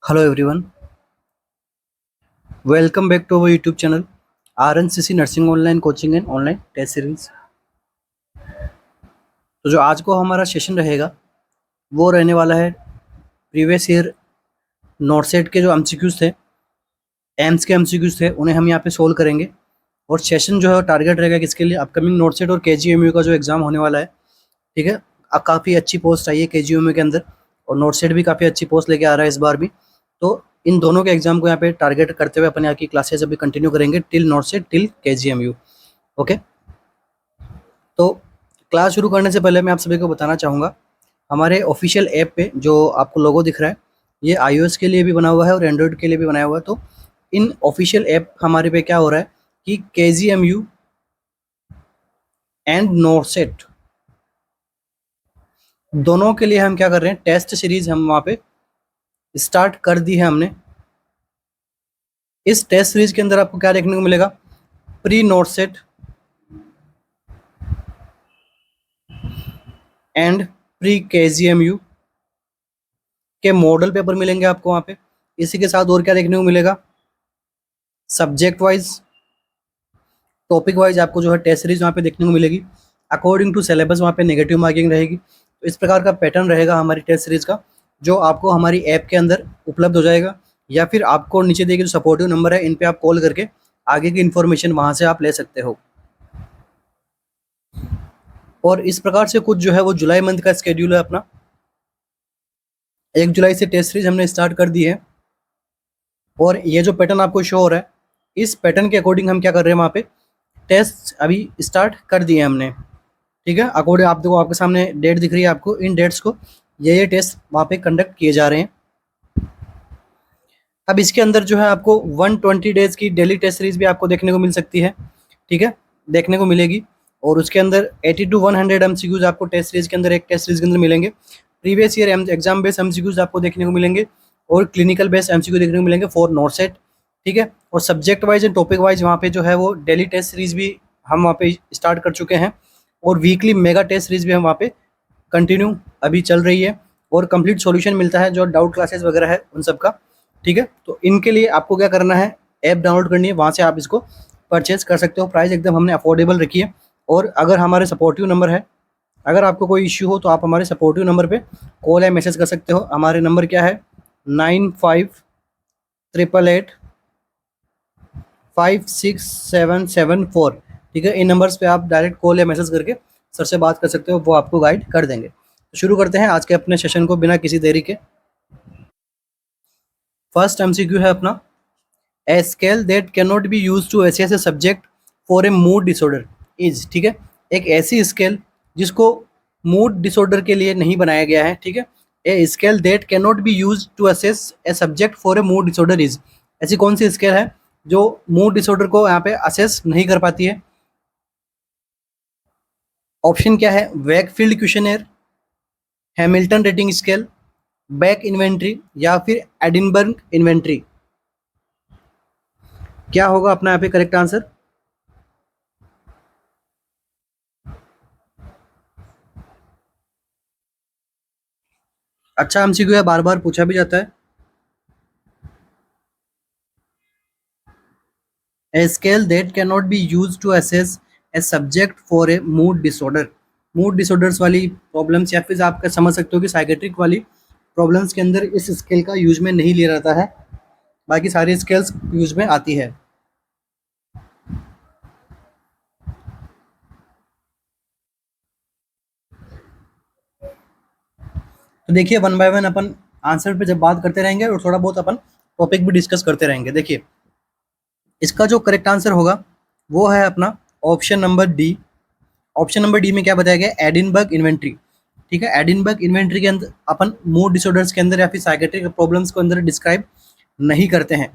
Hello everyone, welcome back to our YouTube channel RNCC Nursing Online Coaching and Online Test Series। तो जो आज को हमारा session रहेगा वो रहने वाला है प्रीवियस ईयर नॉर्सेट के जो एमसीक्यूज थे, एम्स के एमसीक्यूज थे, उन्हें हम यहाँ पे सोल्व करेंगे। और सेशन जो है टारगेट रहेगा किसके लिए, अपकमिंग नॉर्सेट और केजीएमयू का जो एग्ज़ाम होने वाला है। ठीक है, काफ़ी अच्छी पोस्ट आई है केजीएमयू के अंदर और नॉर्सेट भी काफ़ी अच्छी पोस्ट लेके आ रहा है इस बार भी। तो इन दोनों के एग्जाम को यहाँ पे टारगेट करते हुए अपन यहाँ की क्लासेस अभी कंटिन्यू करेंगे टिल नॉर्सेट टिल केजीएमयू। ओके, तो क्लास शुरू करने से पहले मैं आप सभी को बताना चाहूँगा, हमारे ऑफिशियल ऐप पे जो आपको लोगो दिख रहा है ये iOS के लिए भी बना हुआ है और एंड्रॉयड के लिए भी बनाया हुआ है। तो इन ऑफिशियल ऐप हमारे पे क्या हो रहा है कि केजीएमयू एंड नॉर्सेट दोनों के लिए हम क्या कर रहे हैं, टेस्ट सीरीज हम वहाँ पे स्टार्ट कर दी है हमने। इस टेस्ट सीरीज के अंदर आपको क्या देखने को मिलेगा, प्री नॉर्सेट एंड प्री केजीएमयू के मॉडल पेपर मिलेंगे आपको वहाँ पे। इसी के साथ और क्या देखने को मिलेगा, सब्जेक्ट वाइज टॉपिक वाइज आपको जो है टेस्ट सीरीज वहाँ पे देखने को मिलेगी। अकॉर्डिंग टू सिलेबस वहाँ पे नेगेटिव मार्किंग रहेगी। तो इस प्रकार का पैटर्न रहेगा हमारी टेस्ट सीरीज का, जो आपको हमारी ऐप के अंदर उपलब्ध हो जाएगा, या फिर आपको नीचे दिए गए जो सपोर्टिव नंबर है इन पे आप कॉल करके आगे की इन्फॉर्मेशन वहाँ से आप ले सकते हो। और इस प्रकार से कुछ जो है वो जुलाई मंथ का स्केड्यूल है अपना। 1 जुलाई से टेस्ट सीरीज हमने स्टार्ट कर दी है और ये जो पैटर्न आपको शो हो रहा है, इस पैटर्न के अकॉर्डिंग हम क्या कर रहे हैं, वहाँ पे टेस्ट अभी स्टार्ट कर दिए हमने। ठीक है, अकॉर्डिंग आप देखो आपके सामने डेट दिख रही है आपको, इन डेट्स को ये टेस्ट वहाँ पे कंडक्ट किए जा रहे हैं। अब इसके अंदर जो है आपको 120 डेज की डेली टेस्ट सीरीज भी आपको देखने को मिल सकती है। ठीक है, देखने को मिलेगी। और उसके अंदर 80 to 100 एमसीक्यूज आपको टेस्ट सीरीज के अंदर, एक टेस्ट सीरीज के अंदर मिलेंगे। Previous year exam based MCQs आपको देखने को मिलेंगे और क्लिनिकल बेस्ड एमसीक्यू देखने को मिलेंगे फॉर नॉर्सेट। ठीक है, और subject wise and topic wise वहाँ पे जो है वो डेली टेस्ट सीरीज भी हम वहाँ पे स्टार्ट कर चुके हैं और वीकली मेगा टेस्ट सीरीज भी हम वहाँ पे कंटिन्यू अभी चल रही है और कंप्लीट सॉल्यूशन मिलता है जो डाउट क्लासेस वगैरह है उन सब का। ठीक है, तो इनके लिए आपको क्या करना है, ऐप डाउनलोड करनी है, वहाँ से आप इसको परचेज कर सकते हो। प्राइस एकदम हमने अफोर्डेबल रखी है। और अगर हमारे सपोर्टिव नंबर है, अगर आपको कोई इश्यू हो तो आप हमारे सपोर्टिव नंबर पे कॉल या मैसेज कर सकते हो। हमारे नंबर क्या है, 9588586774। ठीक है, इन नंबर्स पे आप डायरेक्ट कॉल या मैसेज करके सर से बात कर सकते हो, वो आपको गाइड कर देंगे। तो शुरू करते हैं आज के अपने सेशन को बिना किसी देरी के। फर्स्ट एमसीक्यू है अपना, a scale that can not be use to assess a subject for a mood disorder is. ठीक है, एक ऐसी स्केल जिसको मूड डिसऑर्डर के लिए नहीं बनाया गया है। ठीक है, a scale that can not be use to assess a subject for a mood disorder is. ऐसी कौन सी स्केल है जो मूड डिसऑर्डर को यहाँ पे असेस नहीं कर पाती है। ऑप्शन क्या है, Wakefield questionnaire, Hamilton rating scale, Beck inventory या फिर एडिनबर्ग इन्वेंट्री। क्या होगा अपना यहाँ पे करेक्ट आंसर। अच्छा एमसीक्यू है, बार बार पूछा भी जाता है। A scale that cannot be used to assess a subject for a mood disorder। Mood disorders वाली प्रॉब्लम्स या फिर आप समझ सकते हो कि साइकेट्रिक वाली प्रॉब्लम्स के अंदर इस स्केल का यूज में नहीं लिया जाता है, बाकी सारी स्केल्स यूज में आती है। तो देखिए one by one upon answer पे जब बात करते रहेंगे और थोड़ा बहुत अपन टॉपिक भी डिस्कस करते रहेंगे। देखिए इसका जो करेक्ट आंसर होगा वो है अपना option number D. Option number D में क्या बताया गया, एडिनबर्ग इन्वेंट्री। ठीक है, एडिनबर्ग इन्वेंट्री के अंदर अपन मूड डिसऑर्डर्स के अंदर या फिर साइकेट्रिक प्रॉब्लम्स को अंदर डिस्क्राइब नहीं करते हैं।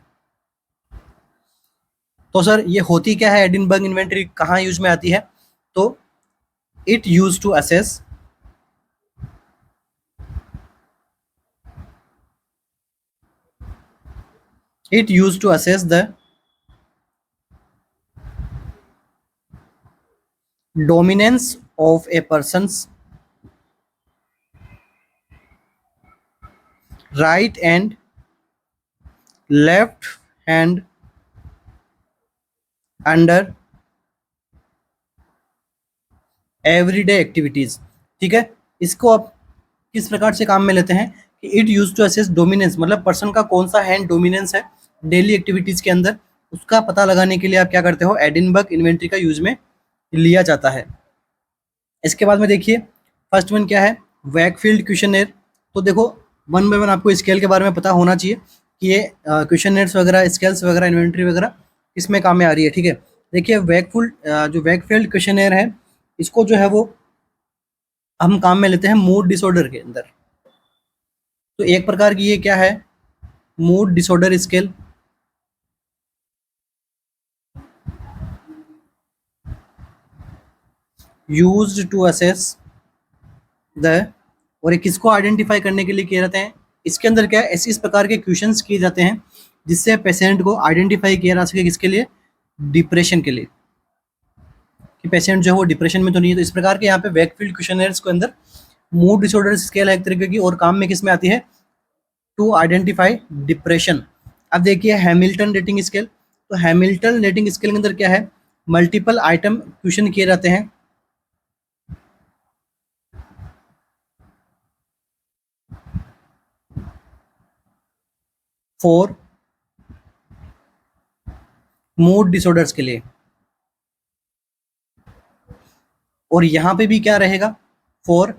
तो सर ये होती क्या है, एडिनबर्ग इन्वेंट्री कहाँ यूज में आती है, तो it use to assess the dominance of a person's right and left hand under everyday activities. ठीक है, इसको आप किस प्रकार से काम में लेते हैं कि it use to assess dominance, मतलब पर्सन का कौन सा हैंड डोमिनेंस है डेली एक्टिविटीज के अंदर, उसका पता लगाने के लिए आप क्या करते हो, एडिनबर्ग इन्वेंट्री का यूज में लिया जाता है। इसके बाद में देखिए फर्स्ट वन क्या है, वैकफील्ड क्वेश्चनर। तो देखो वन बाय वन आपको स्केल के बारे में पता होना चाहिए कि ये क्वेश्चनर्स वगैरह, स्केल्स वगैरह, इन्वेंट्री वगैरह किसमें काम में आ रही है। ठीक है, देखिए जो वैकफील्ड क्वेश्चनर है, इसको जो है वो हम काम में लेते हैं मूड डिसऑर्डर के अंदर। तो एक प्रकार की ये क्या है, mood disorder scale. Used to assess the, और ये किसको आइडेंटिफाई करने के लिए किए जाते हैं, इसके अंदर क्या है, ऐसे इस प्रकार के क्वेश्चंस किए जाते हैं जिससे पेशेंट को आइडेंटिफाई किया जा सके, किसके लिए, डिप्रेशन के लिए, कि पेशेंट जो है वो डिप्रेशन में तो नहीं है। तो इस प्रकार के यहाँ पे वैकफील्ड क्वेश्चनर्स के अंदर मूड डिसऑर्डर स्केल है एक तरीके की, और काम में किस में आती है, टू आइडेंटिफाई डिप्रेशन। अब देखिए हैमिल्टन रेटिंग स्केल। तो हैमिल्टन रेटिंग स्केल के अंदर क्या है, मल्टीपल आइटम क्वेश्चन किए जाते हैं। फॉर मूड डिसऑर्डर्स के लिए, और यहां पे भी क्या रहेगा, फॉर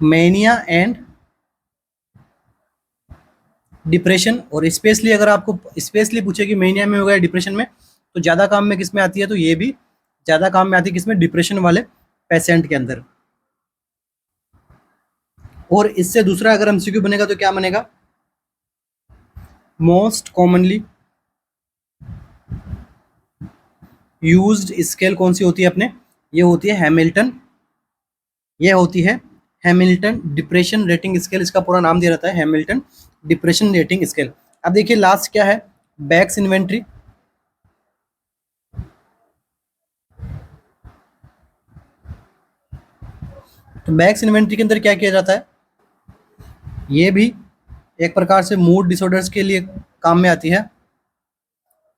मैनिया एंड डिप्रेशन। और स्पेशली अगर आपको स्पेशली पूछे कि मैनिया में होगा डिप्रेशन में, तो ज़्यादा काम में किस में आती है, तो ये भी ज़्यादा काम में आती है किसमें, डिप्रेशन वाले पेशेंट के अंदर। और इससे दूसरा अगर एमसीक्यू बनेगा तो क्या बनेगा, मोस्ट कॉमनली यूज्ड स्केल कौन सी होती है अपने, ये होती है हैमिल्टन, ये होती है हैमिल्टन डिप्रेशन रेटिंग स्केल, इसका पूरा नाम दिया रहता है हैमिल्टन डिप्रेशन रेटिंग स्केल। अब देखिए लास्ट क्या है, बैक्स इन्वेंट्री। तो बैक्स इन्वेंट्री के अंदर क्या किया जाता है, ये भी एक प्रकार से मूड डिसऑर्डर्स के लिए काम में आती है।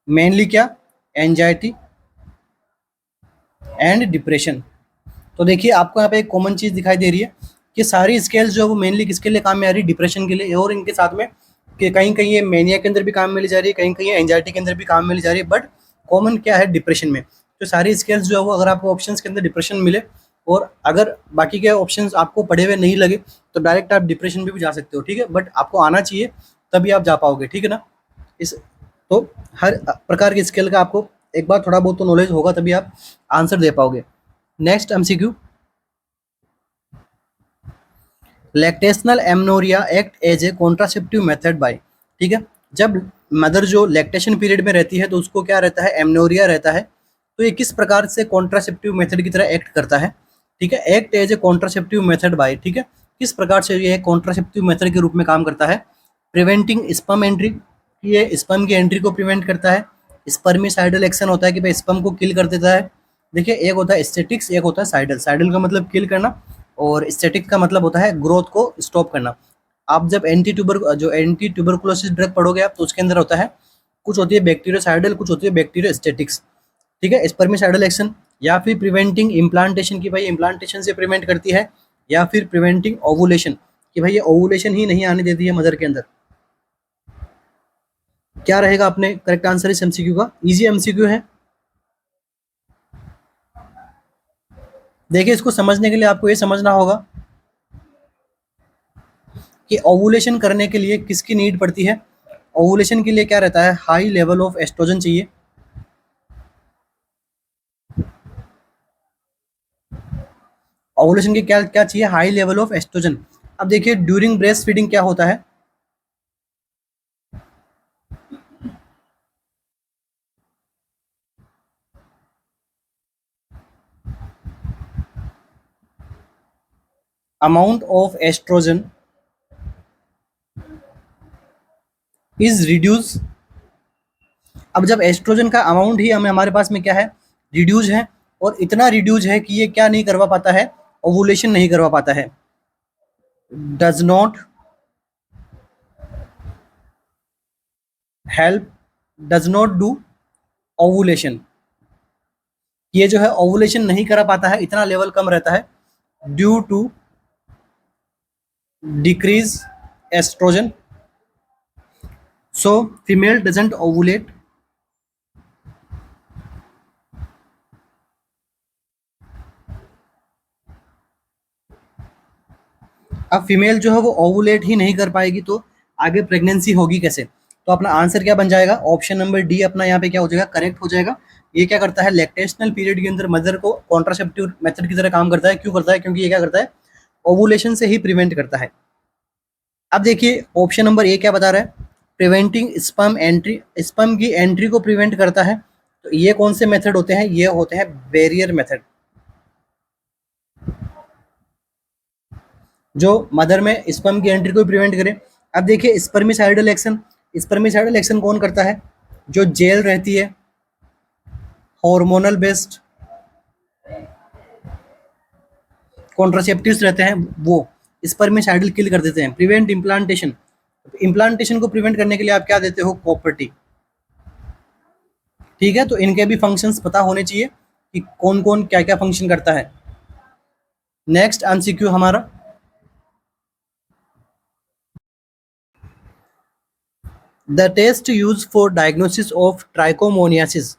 मेनली क्या, एंजाइटी एंड डिप्रेशन। तो देखिए आपको यहाँ पे एक कॉमन चीज़ दिखाई दे रही है कि सारी स्केल्स जो है वो मेनली किसके लिए काम में आ रही है, डिप्रेशन के लिए, और इनके साथ में कि कहीं कहीं ये मेनिया के अंदर भी काम में ली जा रही है, कहीं कहीं एंजाइटी के अंदर भी काम में ली जा रही है, बट कॉमन क्या है, डिप्रेशन में। तो सारी स्केल्स जो है वो अगर आपको ऑप्शंस के अंदर डिप्रेशन मिले, और अगर बाकी के ऑप्शंस आपको पढ़े हुए नहीं लगे, तो डायरेक्ट आप डिप्रेशन में भी जा सकते हो। ठीक है, बट आपको आना चाहिए तभी आप जा पाओगे। ठीक है ना, इस तो हर प्रकार की स्केल का आपको एक बार थोड़ा बहुत तो नॉलेज होगा, तभी आप आंसर दे पाओगे। Next MCQ, lactational amenorrhoea act as a contraceptive method by. ठीक है, जब मदर जो लैक्टेशन पीरियड में रहती है तो उसको क्या रहता है, एमनोरिया रहता है, तो ये किस प्रकार से कॉन्ट्रासेप्टिव मेथड की तरह एक्ट करता है। ठीक है, act as a contraceptive method by, ठीक है, किस प्रकार से ये कॉन्ट्रासेप्टिव मेथड के रूप में काम करता है, प्रिवेंटिंग स्पर्म एंट्री, ये स्पर्म की एंट्री को प्रिवेंट करता है। स्पर्मिसाइडल एक्शन होता है कि भाई स्पर्म को किल कर देता है। देखिए एक होता है स्टैटिक्स, एक होता है साइडल। साइडल का मतलब किल करना, और स्टैटिक का मतलब होता है ग्रोथ को स्टॉप करना। आप जब एंटी ट्यूबरकुलोसिस ड्रग पढ़ोगे आप, तो उसके अंदर होता है, कुछ होती है बैक्टीरियोसाइडल, कुछ होती है बैक्टीरियोस्टैटिक्स। ठीक है, स्पर्मिसाइडल एक्शन, या फिर प्रिवेंटिंग इम्प्लांटेशन की भाई इम्प्लांटेशन से प्रिवेंट करती है, या फिर प्रिवेंटिंग ओवुलेशन कि भाई ये ओवुलेशन ही नहीं आने देती है मदर के अंदर। क्या रहेगा अपने करेक्ट आंसर इस एमसीक्यू का, इजी एमसीक्यू है। देखिए इसको समझने के लिए आपको ये समझना होगा कि ओवुलेशन करने के लिए किसकी नीड पड़ती है। ओवुलेशन के लिए क्या रहता है, हाई लेवल ऑफ एस्ट्रोजन चाहिए। ओवुलेशन के क्या क्या चाहिए, हाई लेवल ऑफ एस्ट्रोजन। अब देखिए ड्यूरिंग ब्रेस्ट फीडिंग क्या होता है, amount of oestrogen is reduce. अब जब एस्ट्रोजन का अमाउंट ही हमें हमारे पास में क्या है, रिड्यूज है, और इतना रिड्यूज है कि ये क्या नहीं करवा पाता है, ओवुलेशन नहीं करवा पाता है, does not help does not do ovulation, ये जो है ओवुलेशन नहीं करा पाता है, इतना लेवल कम रहता है due to decrease estrogen, so female doesn't ovulate. अब फीमेल जो है वो ओवुलेट ही नहीं कर पाएगी तो आगे प्रेगनेंसी होगी कैसे? तो अपना आंसर क्या बन जाएगा? ऑप्शन नंबर डी अपना यहाँ पे क्या हो जाएगा, करेक्ट हो जाएगा। ये क्या करता है, लैक्टेशनल पीरियड के अंदर मदर को कॉन्ट्रासेप्टिव मेथड की तरह काम करता है। क्यों करता है? क्योंकि ये क्या करता है, ओवुलेशन से ही प्रिवेंट करता है। अब देखिए ऑप्शन नंबर ए क्या बता रहा है, प्रिवेंटिंग स्पर्म एंट्री, स्पर्म की एंट्री को प्रिवेंट करता है। तो ये कौन से मेथड होते हैं? ये होते हैं बैरियर मेथड, जो मदर में स्पर्म की एंट्री को प्रिवेंट करे। अब देखिए स्पर्मिसाइडल एक्शन, स्पर्मिसाइडल एक्शन कौन करता है? जो जेल रहती है, हार्मोनल बेस्ड कॉन्ट्रासेप्टिव्स रहते हैं, वो स्पर्मिसाइडल किल कर देते हैं। प्रिवेंट इम्प्लांटेशन, इम्प्लांटेशन को प्रिवेंट करने के लिए आप क्या देते हो? कॉपर्टी। ठीक है, तो इनके भी फंक्शंस पता होने चाहिए कि कौन कौन क्या क्या फंक्शन करता है। नेक्स्ट एमसीक्यू हमारा, the test use for diagnosis of trichomoniasis.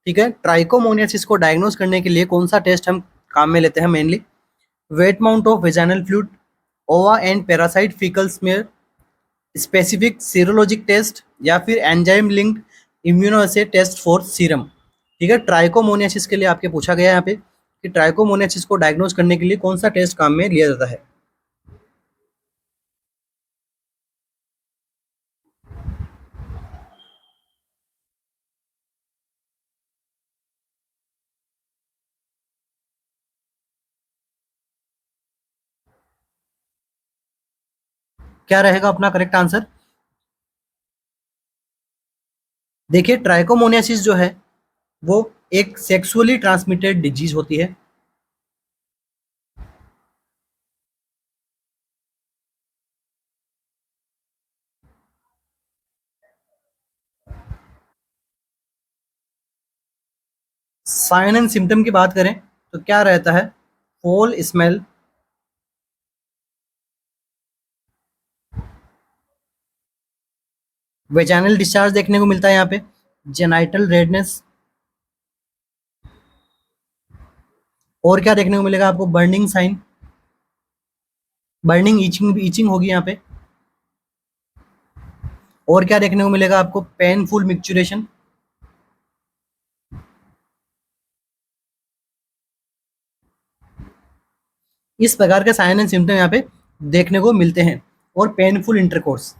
ठीक है, ट्राइकोमोनियासिस को डायग्नोस करने के लिए कौन सा टेस्ट हम काम में लेते हैं mainly? Wet mount of vaginal fluid, ova and parasite faecal smear, specific serologic test, या फिर enzyme linked immunoassay test for serum. ठीक है, ट्राइकोमोनियासिस के लिए आपके पूछा गया है यहाँ पे कि ट्राइकोमोनियासिस को डायग्नोस करने के लिए कौन सा टेस्ट काम में लिया जाता है। क्या रहेगा अपना करेक्ट आंसर? देखिए ट्राइकोमोनियासिस जो है वो एक सेक्सुअली ट्रांसमिटेड डिजीज होती है। साइन एंड सिम्टम की बात करें तो क्या रहता है? फोल स्मेल, वेजाइनल डिस्चार्ज देखने को मिलता है यहाँ पे, जेनाइटल रेडनेस, और क्या देखने को मिलेगा आपको? Burning sign, burning itching itching होगी यहाँ पे, और क्या देखने को मिलेगा आपको? Painful micturition. इस प्रकार के साइन एंड सिम्टम यहाँ पे देखने को मिलते हैं, और पेनफुल इंटरकोर्स।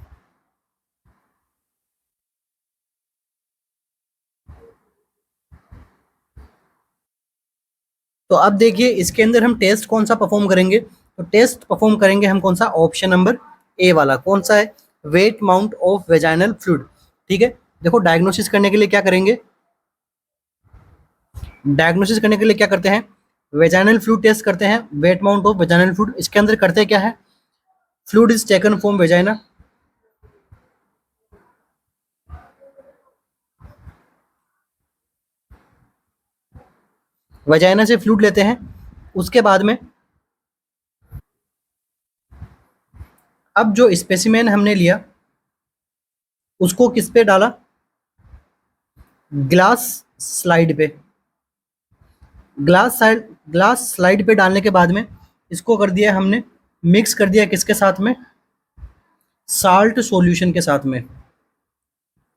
तो अब देखिए इसके अंदर हम टेस्ट कौन सा परफॉर्म करेंगे? तो टेस्ट परफॉर्म करेंगे हम कौन सा? ऑप्शन नंबर ए वाला। कौन सा है? Wait mount of vaginal fluid. ठीक है, देखो डायग्नोसिस करने के लिए क्या करेंगे? डायग्नोसिस करने के लिए क्या करते हैं? वेजाइनल फ्लूइड टेस्ट करते हैं, wait mount of vaginal fluid. इसके अंदर करते क्या है? Fluid is taken from vagina, vagina से फ्लूइड लेते हैं। उसके बाद में अब जो स्पेसिमेन हमने लिया उसको किस पे डाला? ग्लास स्लाइड पे। ग्लास स्लाइड पे डालने के बाद में इसको कर दिया हमने, मिक्स कर दिया किसके साथ में? साल्ट सॉल्यूशन के साथ में।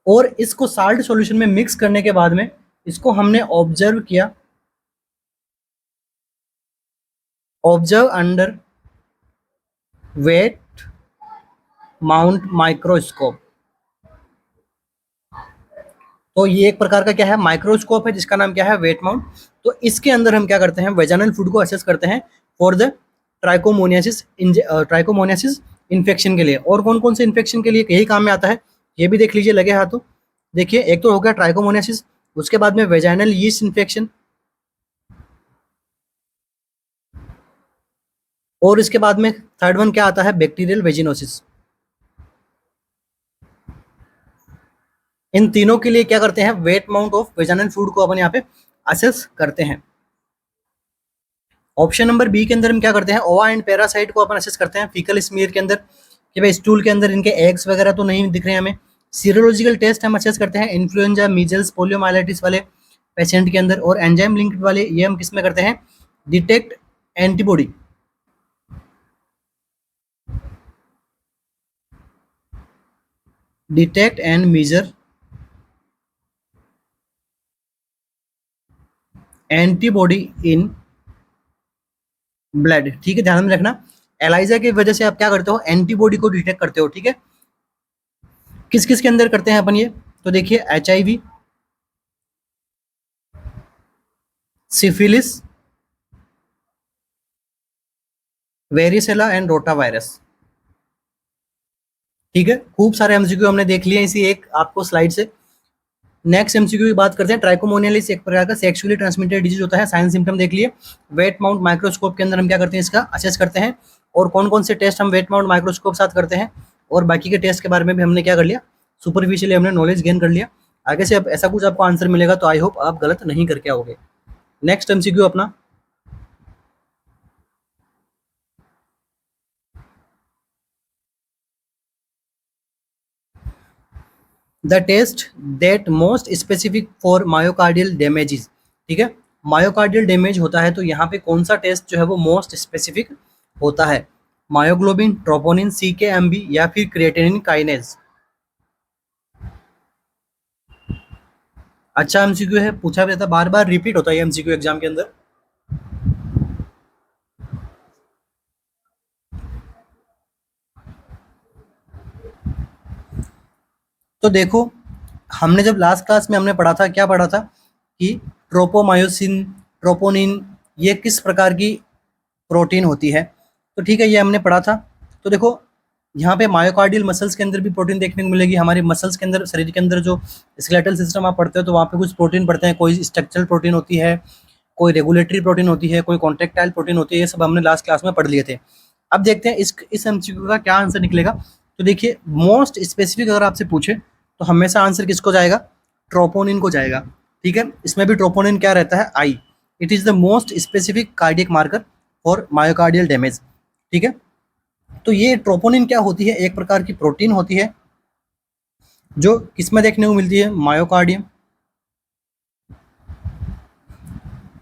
और इसको साल्ट सॉल्यूशन में मिक्स करने के बाद में इसको हमने ऑब्जर्व किया, observe under wet mount microscope. तो ये एक प्रकार का क्या है? माइक्रोस्कोप है, जिसका नाम क्या है? Wet mount. तो इसके अंदर हम क्या करते हैं? वेजाइनल फ्लूइड को असेस करते हैं for the trichomoniasis, trichomoniasis infection के लिए। और कौन कौन से इन्फेक्शन के लिए यही काम में आता है ये भी देख लीजिए लगे हाथों। देखिए एक तो हो गया ट्राइकोमोनियासिस, उसके बाद में वेजाइनल यीस्ट इन्फेक्शन, और इसके बाद में थर्ड वन क्या आता है? Bacterial vaginosis. इन तीनों के लिए क्या करते हैं, wait mount of vaginal fluid को अपन यहाँ पे असेस करते हैं। ऑप्शन नंबर बी के अंदर हम क्या करते हैं, ओवा एंड पैरासाइट को अपन असेस करते हैं फीकल स्मीयर के अंदर कि भाई स्टूल के अंदर इनके एग्स वगैरह तो नहीं दिख रहे हैं हमें। सीरोलॉजिकल टेस्ट हम असेस करते हैं इन्फ्लुएंजा, मीजल्स, पोलियोमाइलिटिस वाले पेशेंट के अंदर, और एंजाइम लिंक्ड वाले ये हम किस में करते हैं, detect antibody. Detect and measure antibody in blood. ठीक है, ध्यान में रखना, एलाइजा की वजह से आप क्या करते हो, एंटीबॉडी को डिटेक्ट करते हो। ठीक है, किस किस के अंदर करते हैं अपन ये, तो देखिए HIV, syphilis, varicella and rota virus. ठीक है, खूब सारे एमसीक्यू हमने देख लिए इसी एक आपको स्लाइड से। नेक्स्ट एमसीक्यू की बात करते हैं, ट्राइकोमोनियलिस एक प्रकार का सेक्सुअली ट्रांसमिटेड डिजीज होता है, साइन सिम्टम देख लिए। वेट माउंट माइक्रोस्कोप के अंदर हम क्या करते हैं, इसका असेस करते हैं, और कौन कौन से टेस्ट हम वेट माउंट माइक्रोस्कोप साथ करते हैं, और बाकी के टेस्ट के बारे में भी हमने क्या कर लिया, सुपरफिशियली हमने नॉलेज गेन कर लिया। आगे से अब ऐसा कुछ आपको आंसर मिलेगा तो आई होप आप गलत नहीं करके आओगे। नेक्स्ट एमसीक्यू अपना, the test that most specific for myocardial damages. ठीक है, मायोकार्डियल डैमेज होता है तो यहाँ पे कौन सा टेस्ट जो है वो मोस्ट स्पेसिफिक होता है, मायोग्लोबिन, ट्रोपोनिन, CKMB या फिर क्रिएटिनिन काइनेज। अच्छा एमसीक्यू है, पूछा भी जाता है, बार बार रिपीट होता है एमसीक्यू एग्जाम के अंदर। तो देखो, हमने जब लास्ट क्लास में हमने पढ़ा था, क्या पढ़ा था कि ट्रोपोमायोसिन, ट्रोपोनिन, ये किस प्रकार की प्रोटीन होती है। तो ठीक है, ये हमने पढ़ा था। तो देखो यहाँ पे मायोकार्डियल मसल्स के अंदर भी प्रोटीन देखने को मिलेगी, हमारे मसल्स के अंदर, शरीर के अंदर जो स्केलेटल सिस्टम आप पढ़ते हो तो वहाँ पे कुछ प्रोटीन पढ़ते हैं, कोई स्ट्रक्चरल प्रोटीन होती है, कोई रेगुलेटरी प्रोटीन होती है, कोई कॉन्ट्रेक्टाइल प्रोटीन होती है, ये सब हमने लास्ट क्लास में पढ़ लिए थे। अब देखते हैं इस एमसीक्यू का क्या आंसर निकलेगा। तो देखिए, मोस्ट स्पेसिफिक अगर आपसे पूछे तो हमेशा आंसर किसको जाएगा, ट्रोपोनिन को जाएगा। ठीक है, इसमें भी ट्रोपोनिन क्या रहता है, आई। It is the most specific cardiac marker for myocardial damage. ठीक है, तो ये ट्रोपोनिन क्या होती है, एक प्रकार की प्रोटीन होती है जो किसमें देखने को मिलती है, myocardium.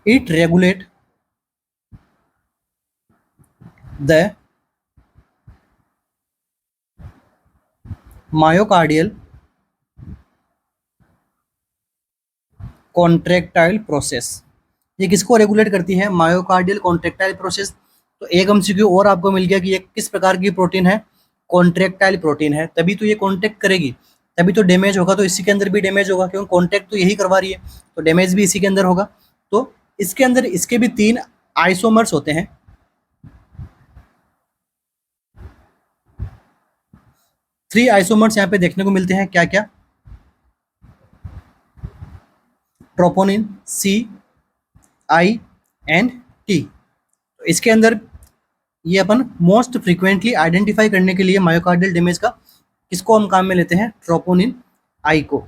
It regulate the myocardial contractile process. ये किसको रेगुलेट करती है, मायोकार्डियल कॉन्ट्रैक्टाइल प्रोसेस। तो एक एमसीक्यू और आपको मिल गया कि ये किस प्रकार की प्रोटीन है, कॉन्ट्रैक्टाइल प्रोटीन है, तभी तो ये कॉन्टैक्ट करेगी, तभी तो डैमेज होगा। तो इसी के अंदर भी डैमेज होगा क्योंकि कॉन्टैक्ट तो यही करवा रही है, तो डैमेज भी इसी के अंदर होगा। तो इसके अंदर इसके भी 3 आइसोमर्स होते हैं। 3 आइसोमर्स यहाँ पे देखने को मिलते हैं, क्या क्या, ट्रोपोनिन, CI and T। तो इसके अंदर ये अपन मोस्ट फ्रीक्वेंटली आइडेंटिफाई करने के लिए मायोकार्डियल डैमेज का किसको हम काम में लेते हैं, ट्रोपोनिन आई को।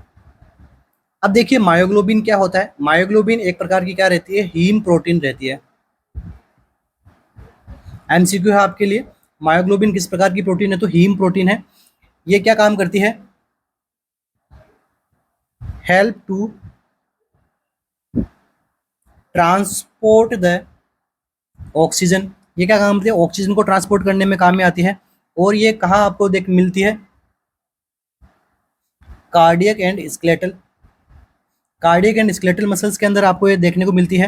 अब देखिए मायोग्लोबिन क्या होता है, मायोग्लोबिन एक प्रकार की क्या रहती है, हीम प्रोटीन रहती है। एमसीक्यू है आपके लिए, मायोग्लोबिन किस प्रकार की प्रोटीन है, तो हीम प्रोटीन है। ये क्या काम करती है, help to transport the oxygen. ये क्या काम करती है, ऑक्सीजन को ट्रांसपोर्ट करने में काम में आती है। और ये कहाँ आपको देख मिलती है, cardiac and skeletal, cardiac and skeletal muscles के अंदर आपको ये देखने को मिलती है।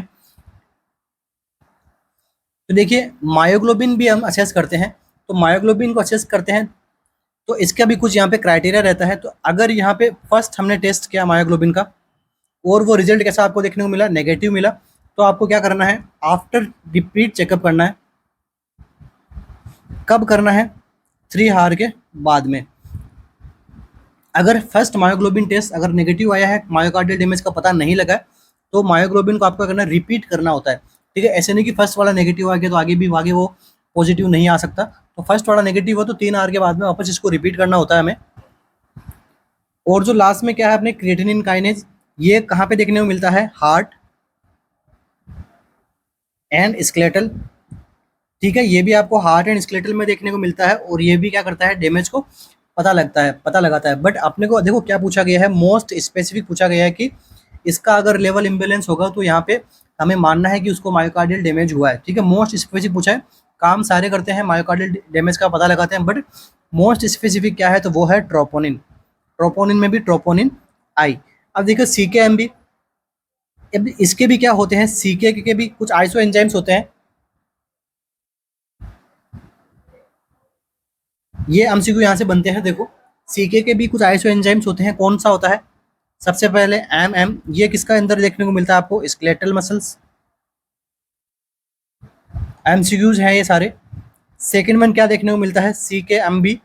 तो देखिए मायोग्लोबिन भी हम असेस करते हैं, तो मायोग्लोबिन को असेस करते हैं तो इसका भी कुछ यहाँ पे क्राइटेरिया रहता है। तो अगर यहाँ पे फर्स्ट हमने टेस्ट किया मायोग्लोबिन का और वो रिजल्ट कैसा आपको देखने को मिला, नेगेटिव मिला, तो आपको क्या करना है, आफ्टर रिपीट चेकअप करना है। कब करना है, 3 आवर के बाद में। अगर फर्स्ट मायोग्लोबिन टेस्ट अगर नेगेटिव आया है, मायोकार्डियल डैमेज का पता नहीं लगा है, तो मायोग्लोबिन को आपको करना रिपीट करना होता है। ठीक है, ऐसे नहीं कि फर्स्ट वाला नेगेटिव आ गया तो आगे वो पॉजिटिव नहीं आ सकता। तो फर्स्ट वाला नेगेटिव हो तो 3 आवर के बाद में वापस इसको रिपीट करना होता है हमें। और जो लास्ट में क्या है अपने क्रिएटिनिन काइनेज, ये कहाँ पे देखने को मिलता है, हार्ट एंड स्केलेटल, ठीक है, ये भी आपको हार्ट एंड स्केलेटल में देखने को मिलता है, और ये भी क्या करता है, डैमेज को पता लगाता है। बट अपने को देखो क्या पूछा गया है, मोस्ट स्पेसिफिक पूछा गया है कि इसका अगर लेवल इम्बेलेंस होगा तो यहाँ पे हमें मानना है कि उसको मायोकार्डियल डैमेज हुआ है, ठीक है, मोस्ट स्पेसिफिक पूछा है। काम सारे करते हैं, मायोकार्डियल डैमेज का पता लगाते हैं, बट मोस्ट स्पेसिफिक क्या है, तो वो है ट्रोपोनिन। ट्रोपोनिन में भी ट्रोपोनिन आई। अब देखो सीके एम बी, अब इसके भी क्या होते हैं, सीके के भी कुछ आइसो एंजाइम्स होते हैं। ये एमसीक्यू यहाँ से बनते हैं, देखो सीके के भी कुछ आइसो एंजाइम्स होते हैं, कौन सा होता है, सबसे पहले एम, ये किसका अंदर देखने को मिलता है आपको, स्केलेटल मसल्स, एमसीक्यूज हैं ये सारे। सेकेंड वन क्या देखने को मिलता है, सीके एम बी,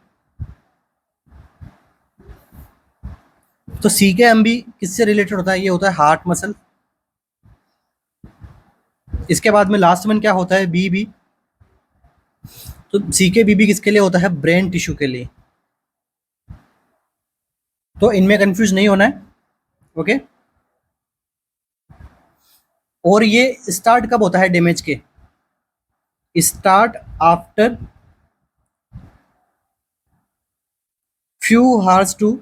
तो सीके एम बी किससे रिलेटेड होता है, ये होता है हार्ट मसल। इसके बाद में लास्ट वन क्या होता है, बी बी, तो सीके बी बी किसके लिए होता है, ब्रेन टिश्यू के लिए। तो इनमें कंफ्यूज नहीं होना है, ओके। और ये स्टार्ट कब होता है डैमेज के, start after few hours to,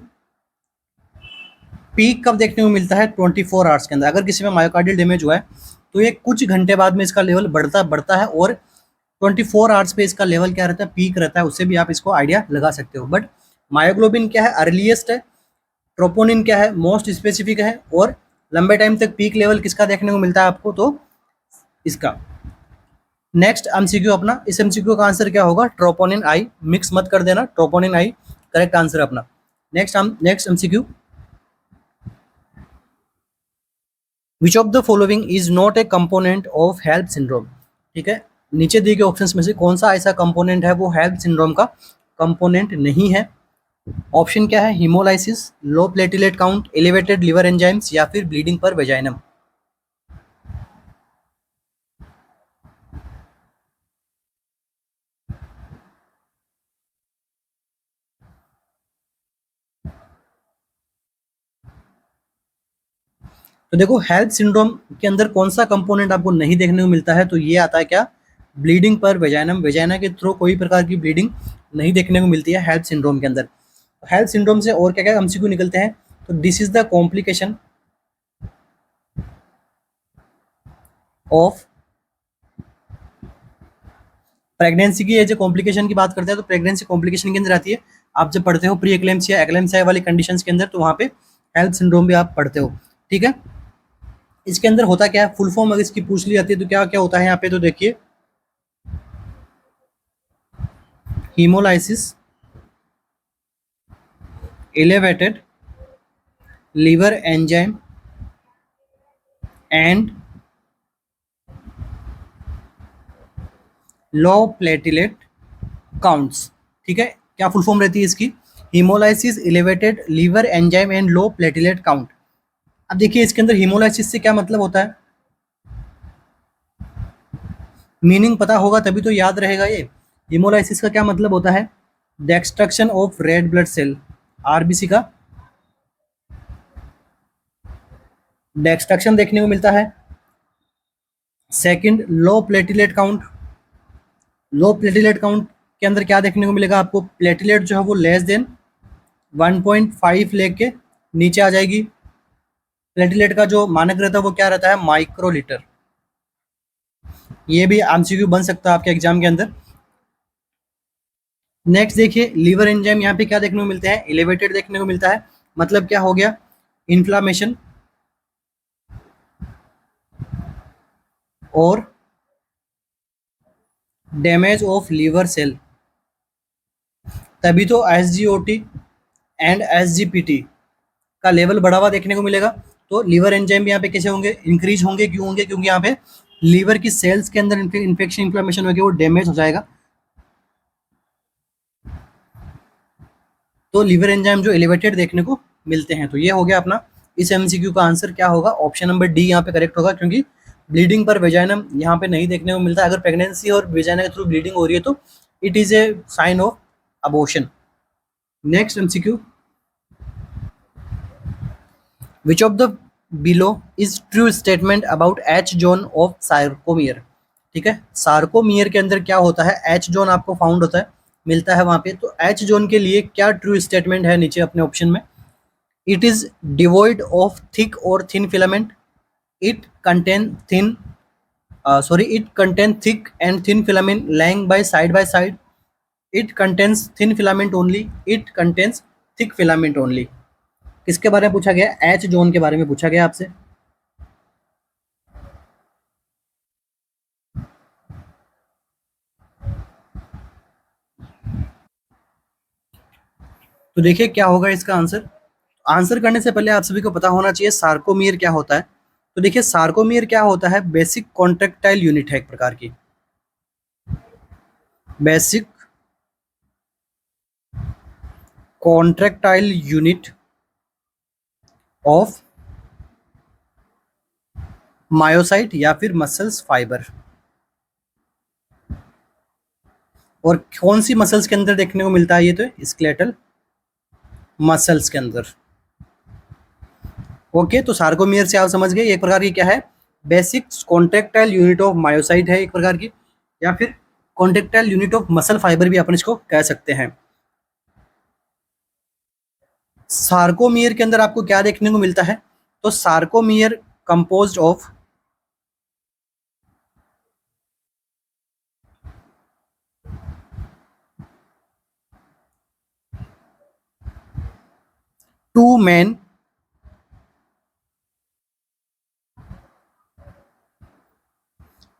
peak कब देखने को मिलता है, 24 आवर्स के अंदर। अगर किसी में मायोकार्डियल डैमेज हुआ है तो ये कुछ घंटे बाद में इसका लेवल बढ़ता है, और 24 आवर्स पे इसका लेवल क्या रहता है, पीक रहता है, उससे भी आप इसको आइडिया लगा सकते हो। बट मायोग्लोबिन क्या है, अर्लीस्ट है, ट्रोपोनिन क्या है, मोस्ट स्पेसिफिक है, और लंबे टाइम तक पीक लेवल किसका देखने को मिलता है आपको, तो इसका। नेक्स्ट एमसीक्यू अपना, इस एमसीक्यू का आंसर क्या होगा, ट्रोपोनिन आई, मिक्स मत कर देना, ट्रोपोनिन आई करेक्ट आंसर अपना। Next MCQ, which of the following is not a component of HELLP syndrome, ठीक है, नीचे दिए गए ऑप्शंस में से कौन सा ऐसा कंपोनेंट है वो हेल्प सिंड्रोम का कंपोनेंट नहीं है। ऑप्शन क्या है, haemolysis, low platelet count, elevated liver enzymes, या फिर ब्लीडिंग पर वेजाइनम। तो देखो हेल्प सिंड्रोम के अंदर कौन सा कंपोनेंट आपको नहीं देखने को मिलता है, तो ये आता है क्या, ब्लीडिंग पर वेजाइनम, वेजाइना के थ्रू कोई प्रकार की ब्लीडिंग नहीं देखने को मिलती है हेल्प सिंड्रोम के अंदर। हेल्प सिंड्रोम से और क्या क्या एमसीक्यू निकलते हैं, तो this is the complication of pregnancy की, जो कॉम्प्लिकेशन की बात करते हैं तो प्रेगनेंसी कॉम्प्लिकेशन के अंदर आती है। आप जब पढ़ते हो प्री एक्लेम्सिया एक्लेम्सिया वाली कंडीशंस के अंदर, तो वहाँ पे हेल्प सिंड्रोम भी आप पढ़ते हो, ठीक है। इसके अंदर होता क्या है, फुल फॉर्म अगर इसकी पूछ ली जाती है तो क्या क्या होता है यहाँ पे, तो देखिए haemolysis, elevated liver enzyme and low platelet counts, ठीक है। क्या फुल फॉर्म रहती है इसकी, haemolysis, elevated liver enzyme and low platelet count. अब देखिए इसके अंदर हीमोलाइसिस से क्या मतलब होता है, मीनिंग पता होगा तभी तो याद रहेगा ये। हीमोलाइसिस का क्या मतलब होता है, destruction of red blood cell, RBC का डिस्ट्रक्शन देखने को मिलता है। Second, low platelet count, low platelet count के अंदर क्या देखने को मिलेगा आपको, प्लेटिलेट जो है वो लेस देन 1.5 लेके नीचे आ जाएगी। प्लेटिलेट का जो मानक रहता है वो क्या रहता है, माइक्रोलीटर। ये भी एमसीक्यू बन सकता है आपके एग्जाम के अंदर। नेक्स्ट देखिए लीवर एंजाइम, यहाँ पे क्या देखने को मिलते हैं, एलिवेटेड देखने को मिलता है, मतलब क्या हो गया, इन्फ्लामेशन और डैमेज ऑफ लीवर सेल, तभी तो एसजीओटी एंड एसजीपीटी का लेवल बढ़ा हुआ देखने को मिलेगा। तो लीवर एंजाइम भी यहाँ पे कैसे होंगे, इंक्रीज होंगे, क्यों होंगे, क्योंकि यहाँ पे लीवर की सेल्स के अंदर इन्फेक्शन इन्फ्लेमेशन होगी, वो डैमेज हो जाएगा। तो लीवर एंजाइम जो एलिवेटेड देखने को मिलते हैं। तो ये हो गया अपना इस एमसीक्यू का आंसर क्या होगा, ऑप्शन नंबर डी यहाँ पे करेक्ट होगा, क्योंकि ब्लीडिंग पर वेजाइनम यहाँ पे नहीं देखने को मिलता। अगर प्रेगनेंसी और वेजाइना के थ्रू ब्लीडिंग हो रही है तो it is a sign of abortion. Next MCQ, which of the below is true statement about H zone of sarcomere. ठीक है, सार्कोमियर के अंदर क्या होता है, एच जोन आपको फाउंड होता है, मिलता है वहां पे। तो एच जोन के लिए क्या ट्रू स्टेटमेंट है नीचे अपने ऑप्शन में, it is devoid of thick और thin filament, it contain thin it contains thick and thin filament lying by side, it contains thin filament only, it contains thick filament only। किसके बारे में पूछा गया, एच जोन के बारे में पूछा गया आपसे। तो देखिए क्या होगा इसका आंसर। आंसर करने से पहले आप सभी को पता होना चाहिए सार्कोमियर क्या होता है। तो देखिए सार्कोमियर क्या होता है, बेसिक कॉन्ट्रेक्टाइल यूनिट है एक प्रकार की, basic contractile unit of myocyte या फिर मसल्स फाइबर। और कौन सी मसल्स के अंदर देखने को मिलता है ये, तो स्केलेटल मसल्स के अंदर। ओके, तो सार्कोमियर से आप समझ गए एक प्रकार की क्या है, basic contractile unit of myocyte है एक प्रकार की, या फिर contractile unit of muscle fibre भी अपन इसको कह सकते हैं। सार्कोमियर के अंदर आपको क्या देखने को मिलता है, तो sarcomere composed of two main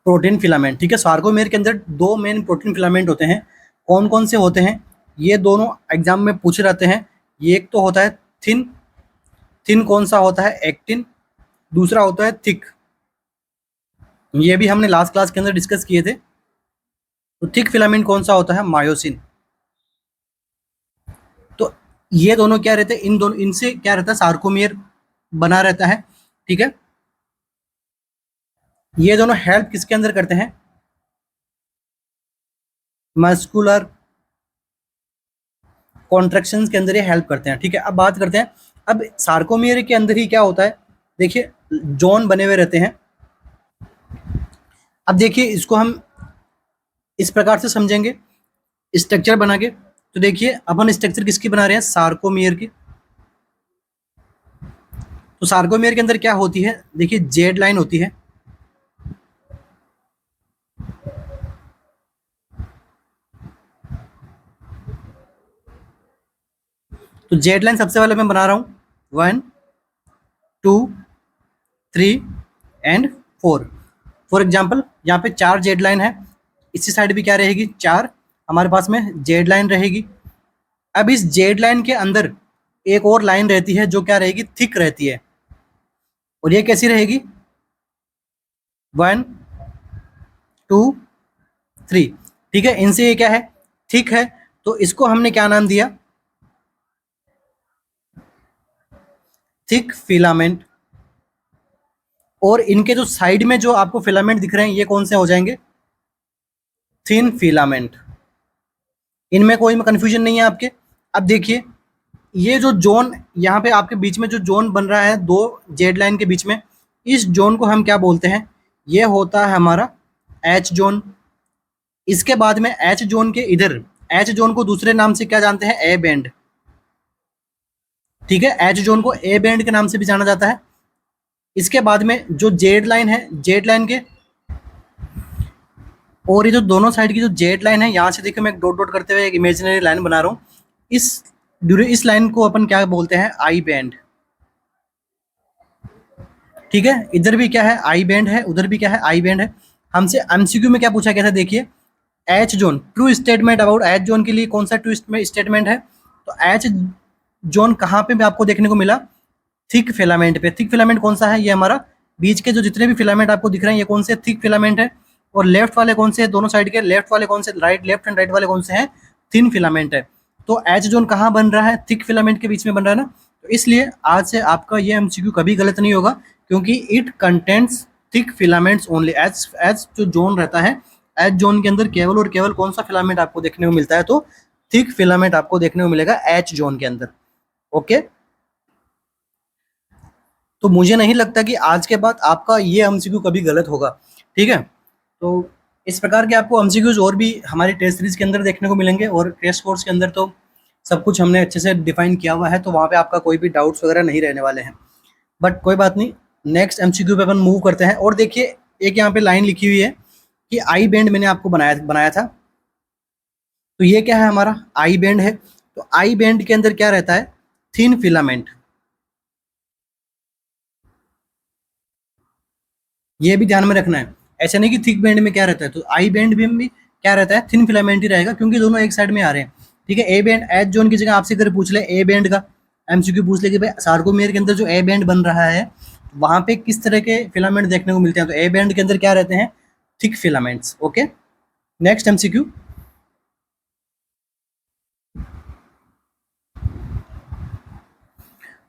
protein filament. ठीक है, सार्कोमेयर के अंदर दो मेन प्रोटीन फिलामेंट होते हैं। कौन कौन से होते हैं, ये दोनों एग्जाम में पूछे रहते हैं। ये एक तो होता है थिन, थिन कौन सा होता है, एक्टिन। दूसरा होता है थिक, ये भी हमने लास्ट क्लास के अंदर डिस्कस किए थे। तो थिक फिलामेंट कौन सा होता है, मायोसिन। तो ये दोनों क्या रहते हैं, इन दोनों इनसे क्या रहता है, सार्कोमियर बना रहता है। ठीक है, ये दोनों हेल्प किसके अंदर करते हैं, मस्कुलर कॉन्ट्रैक्शंस के अंदर ये हेल्प करते हैं। ठीक है, अब बात करते हैं, अब सार्कोमियर के अंदर ही क्या होता है, देखिए जोन बने हुए रहते हैं। अब देखिए इसको हम इस प्रकार से समझेंगे स्ट्रक्चर बना के। तो देखिए अपन स्ट्रक्चर किसकी बना रहे हैं, सार्कोमियर की। तो सार्कोमियर के अंदर क्या होती है, देखिए जेड लाइन होती है। तो जेड लाइन सबसे पहले मैं बना रहा हूं 1 2 3 एंड 4। फॉर एग्जाम्पल यहाँ पे 4 जेड लाइन है, इसी साइड भी क्या रहेगी, 4 हमारे पास में जेड लाइन रहेगी। अब इस जेड लाइन के अंदर एक और लाइन रहती है जो क्या रहेगी, थिक रहती है। और ये कैसी रहेगी, 1 2 3। ठीक है, इनसे ये क्या है, थिक है। तो इसको हमने क्या नाम दिया, थिक फिलामेंट। और इनके जो साइड में जो आपको फिलामेंट दिख रहे हैं ये कौन से हो जाएंगे, थिन फिलामेंट। इनमें कोई कंफ्यूजन नहीं है आपके। अब देखिए ये जो जोन यहाँ पे आपके बीच में जो जोन बन रहा है दो जेड लाइन के बीच में, इस जोन को हम क्या बोलते हैं, ये होता है हमारा एच जोन। इसके बाद में एच जोन के इधर, एच जोन को दूसरे नाम से क्या जानते हैं, ए बैंड। ठीक है, एच जोन को ए बैंड के नाम से भी जाना जाता है। इसके बाद में जो जेड लाइन है, जेड लाइन के और ये जो दोनों साइड की जो जेड लाइन है, यहाँ से देखिए मैं एक डॉट डॉट करते हुए एक इमेजिनरी लाइन बना रहा हूँ। इस लाइन को अपन क्या बोलते हैं, आई बैंड। ठीक है, इधर भी क्या है, आई बैंड है, उधर भी क्या है, आई बैंड है। हमसे एमसीक्यू में क्या पूछा गया था, देखिए H zone, true statement about H zone के लिए कौन सा ट्रू स्टेटमेंट है। तो एच जोन कहाँ पे भी आपको देखने को मिला, थिक फिलामेंट पे। थिक फिलामेंट कौन सा है, ये हमारा बीच के जो जितने भी फिलामेंट आपको दिख रहे हैं ये कौन से थिक फिलामेंट है। और लेफ्ट वाले कौन से, दोनों साइड के लेफ्ट वाले कौन से, राइट लेफ्ट एंड राइट वाले कौन से हैं, थिन फिलामेंट है। तो एच जोन कहाँ बन रहा है, थिक फिलामेंट के बीच में बन रहा है ना। तो इसलिए आज से आपका ये एमसीक्यू कभी गलत नहीं होगा, क्योंकि it contents thick filaments only. H जो जोन रहता है, एच जोन के अंदर केवल और केवल कौन सा फिलामेंट आपको देखने को मिलता है, तो थिक फिलामेंट आपको देखने को मिलेगा एच जोन के अंदर। ओके, तो मुझे नहीं लगता कि आज के बाद आपका ये एमसीक्यू कभी गलत होगा, ठीक है। तो इस प्रकार के आपको एमसीक्यूज और भी हमारी टेस्ट सीरीज के अंदर देखने को मिलेंगे, और टेस्ट कोर्स के अंदर तो सब कुछ हमने अच्छे से डिफाइन किया हुआ है, तो वहाँ पे आपका कोई भी डाउट्स वगैरह नहीं रहने वाले हैं। बट कोई बात नहीं, नेक्स्ट एमसीक्यू पे अपन मूव करते हैं। और देखिए, एक यहाँ पे लाइन लिखी हुई है कि आई बैंड मैंने आपको बनाया बनाया था। तो ये क्या है, हमारा आई बैंड है। तो आई बैंड के अंदर क्या रहता है, थिन फिलामेंट। ये भी ध्यान में रखना है, ऐसा नहीं कि थिक बैंड में क्या रहता है। तो आई बैंड भी क्या रहता है, थिन फिलामेंट ही रहेगा, क्योंकि दोनों एक साइड में आ रहे हैं, ठीक है। ए बैंड एच जोन की जगह आपसे अगर पूछ ले ए बैंड का एमसीक्यू पूछ ले कि भाई सार्कोमेयर के अंदर जो ए बैंड बन रहा है वहां पे किस तरह के फिलामेंट देखने को मिलते हैं, तो ए बैंड के अंदर क्या रहते हैं, thick filaments. Okay, next MCQ.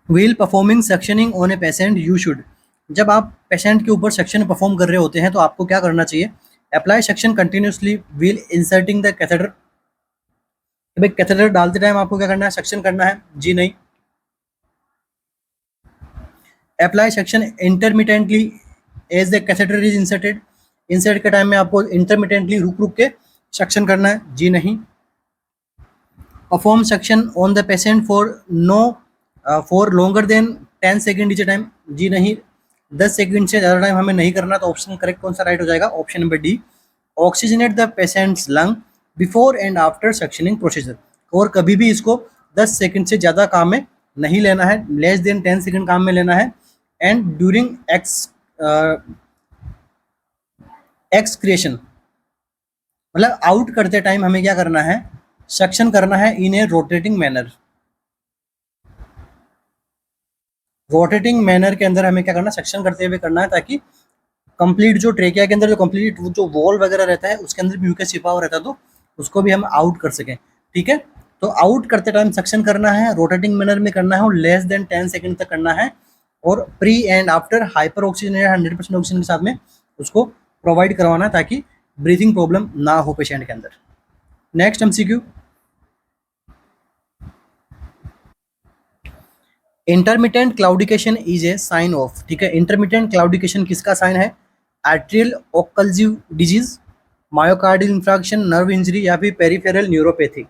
Wheel performing suctioning on a patient you should. जब आप पेशेंट के ऊपर सक्शन परफॉर्म कर रहे होते हैं तो आपको क्या करना चाहिए, apply suction continuously while inserting the catheter. भाई कैथेटर डालते टाइम आपको क्या करना है, सक्शन करना है, जी नहीं। Apply suction intermittently as the catheter is inserted. Insert के टाइम में आपको इंटरमिटेंटली रुक रुक के सक्शन करना है, जी नहीं। Perform suction on the patient for longer than 10 second each time, जी नहीं। 10 सेकेंड से ज़्यादा टाइम हमें नहीं करना। तो ऑप्शन करेक्ट कौन सा राइट हो जाएगा, option number D. Oxygenate the patients lung before and after suctioning procedure. और कभी भी इसको 10 सेकेंड से ज़्यादा काम में नहीं लेना है, लेस देन 10 सेकेंड काम में लेना है। एंड ड्यूरिंग एक्सक्रिएशन, मतलब आउट करते टाइम हमें क्या करना है, सक्शन करना है इन ए रोटेटिंग मैनर। रोटेटिंग मैनर के अंदर हमें क्या करना है, सक्शन करते हुए करना है, ताकि कंप्लीट जो ट्रेकिया के अंदर जो कंप्लीट जो वॉल वगैरह रहता है उसके अंदर म्यूकस छिपा हुआ रहता है, तो उसको भी हम आउट कर सकें, ठीक है। तो आउट करते टाइम सक्शन करना है, रोटेटिंग मैनर में करना है, और लेस देन 10 सेकेंड तक करना है। और pre and after hyper oxygen या 100% ऑक्सीजन के साथ में उसको प्रोवाइड करवाना है, ताकि ब्रीथिंग प्रॉब्लम ना हो पेशेंट के अंदर। Next MCQ. Intermittent claudication is a sign of, ठीक है। इंटरमिटेंट क्लाउडिकेशन किसका साइन है, arterial occlusive disease, myocardial infarction, nerve injury, या फिर peripheral neuropathy.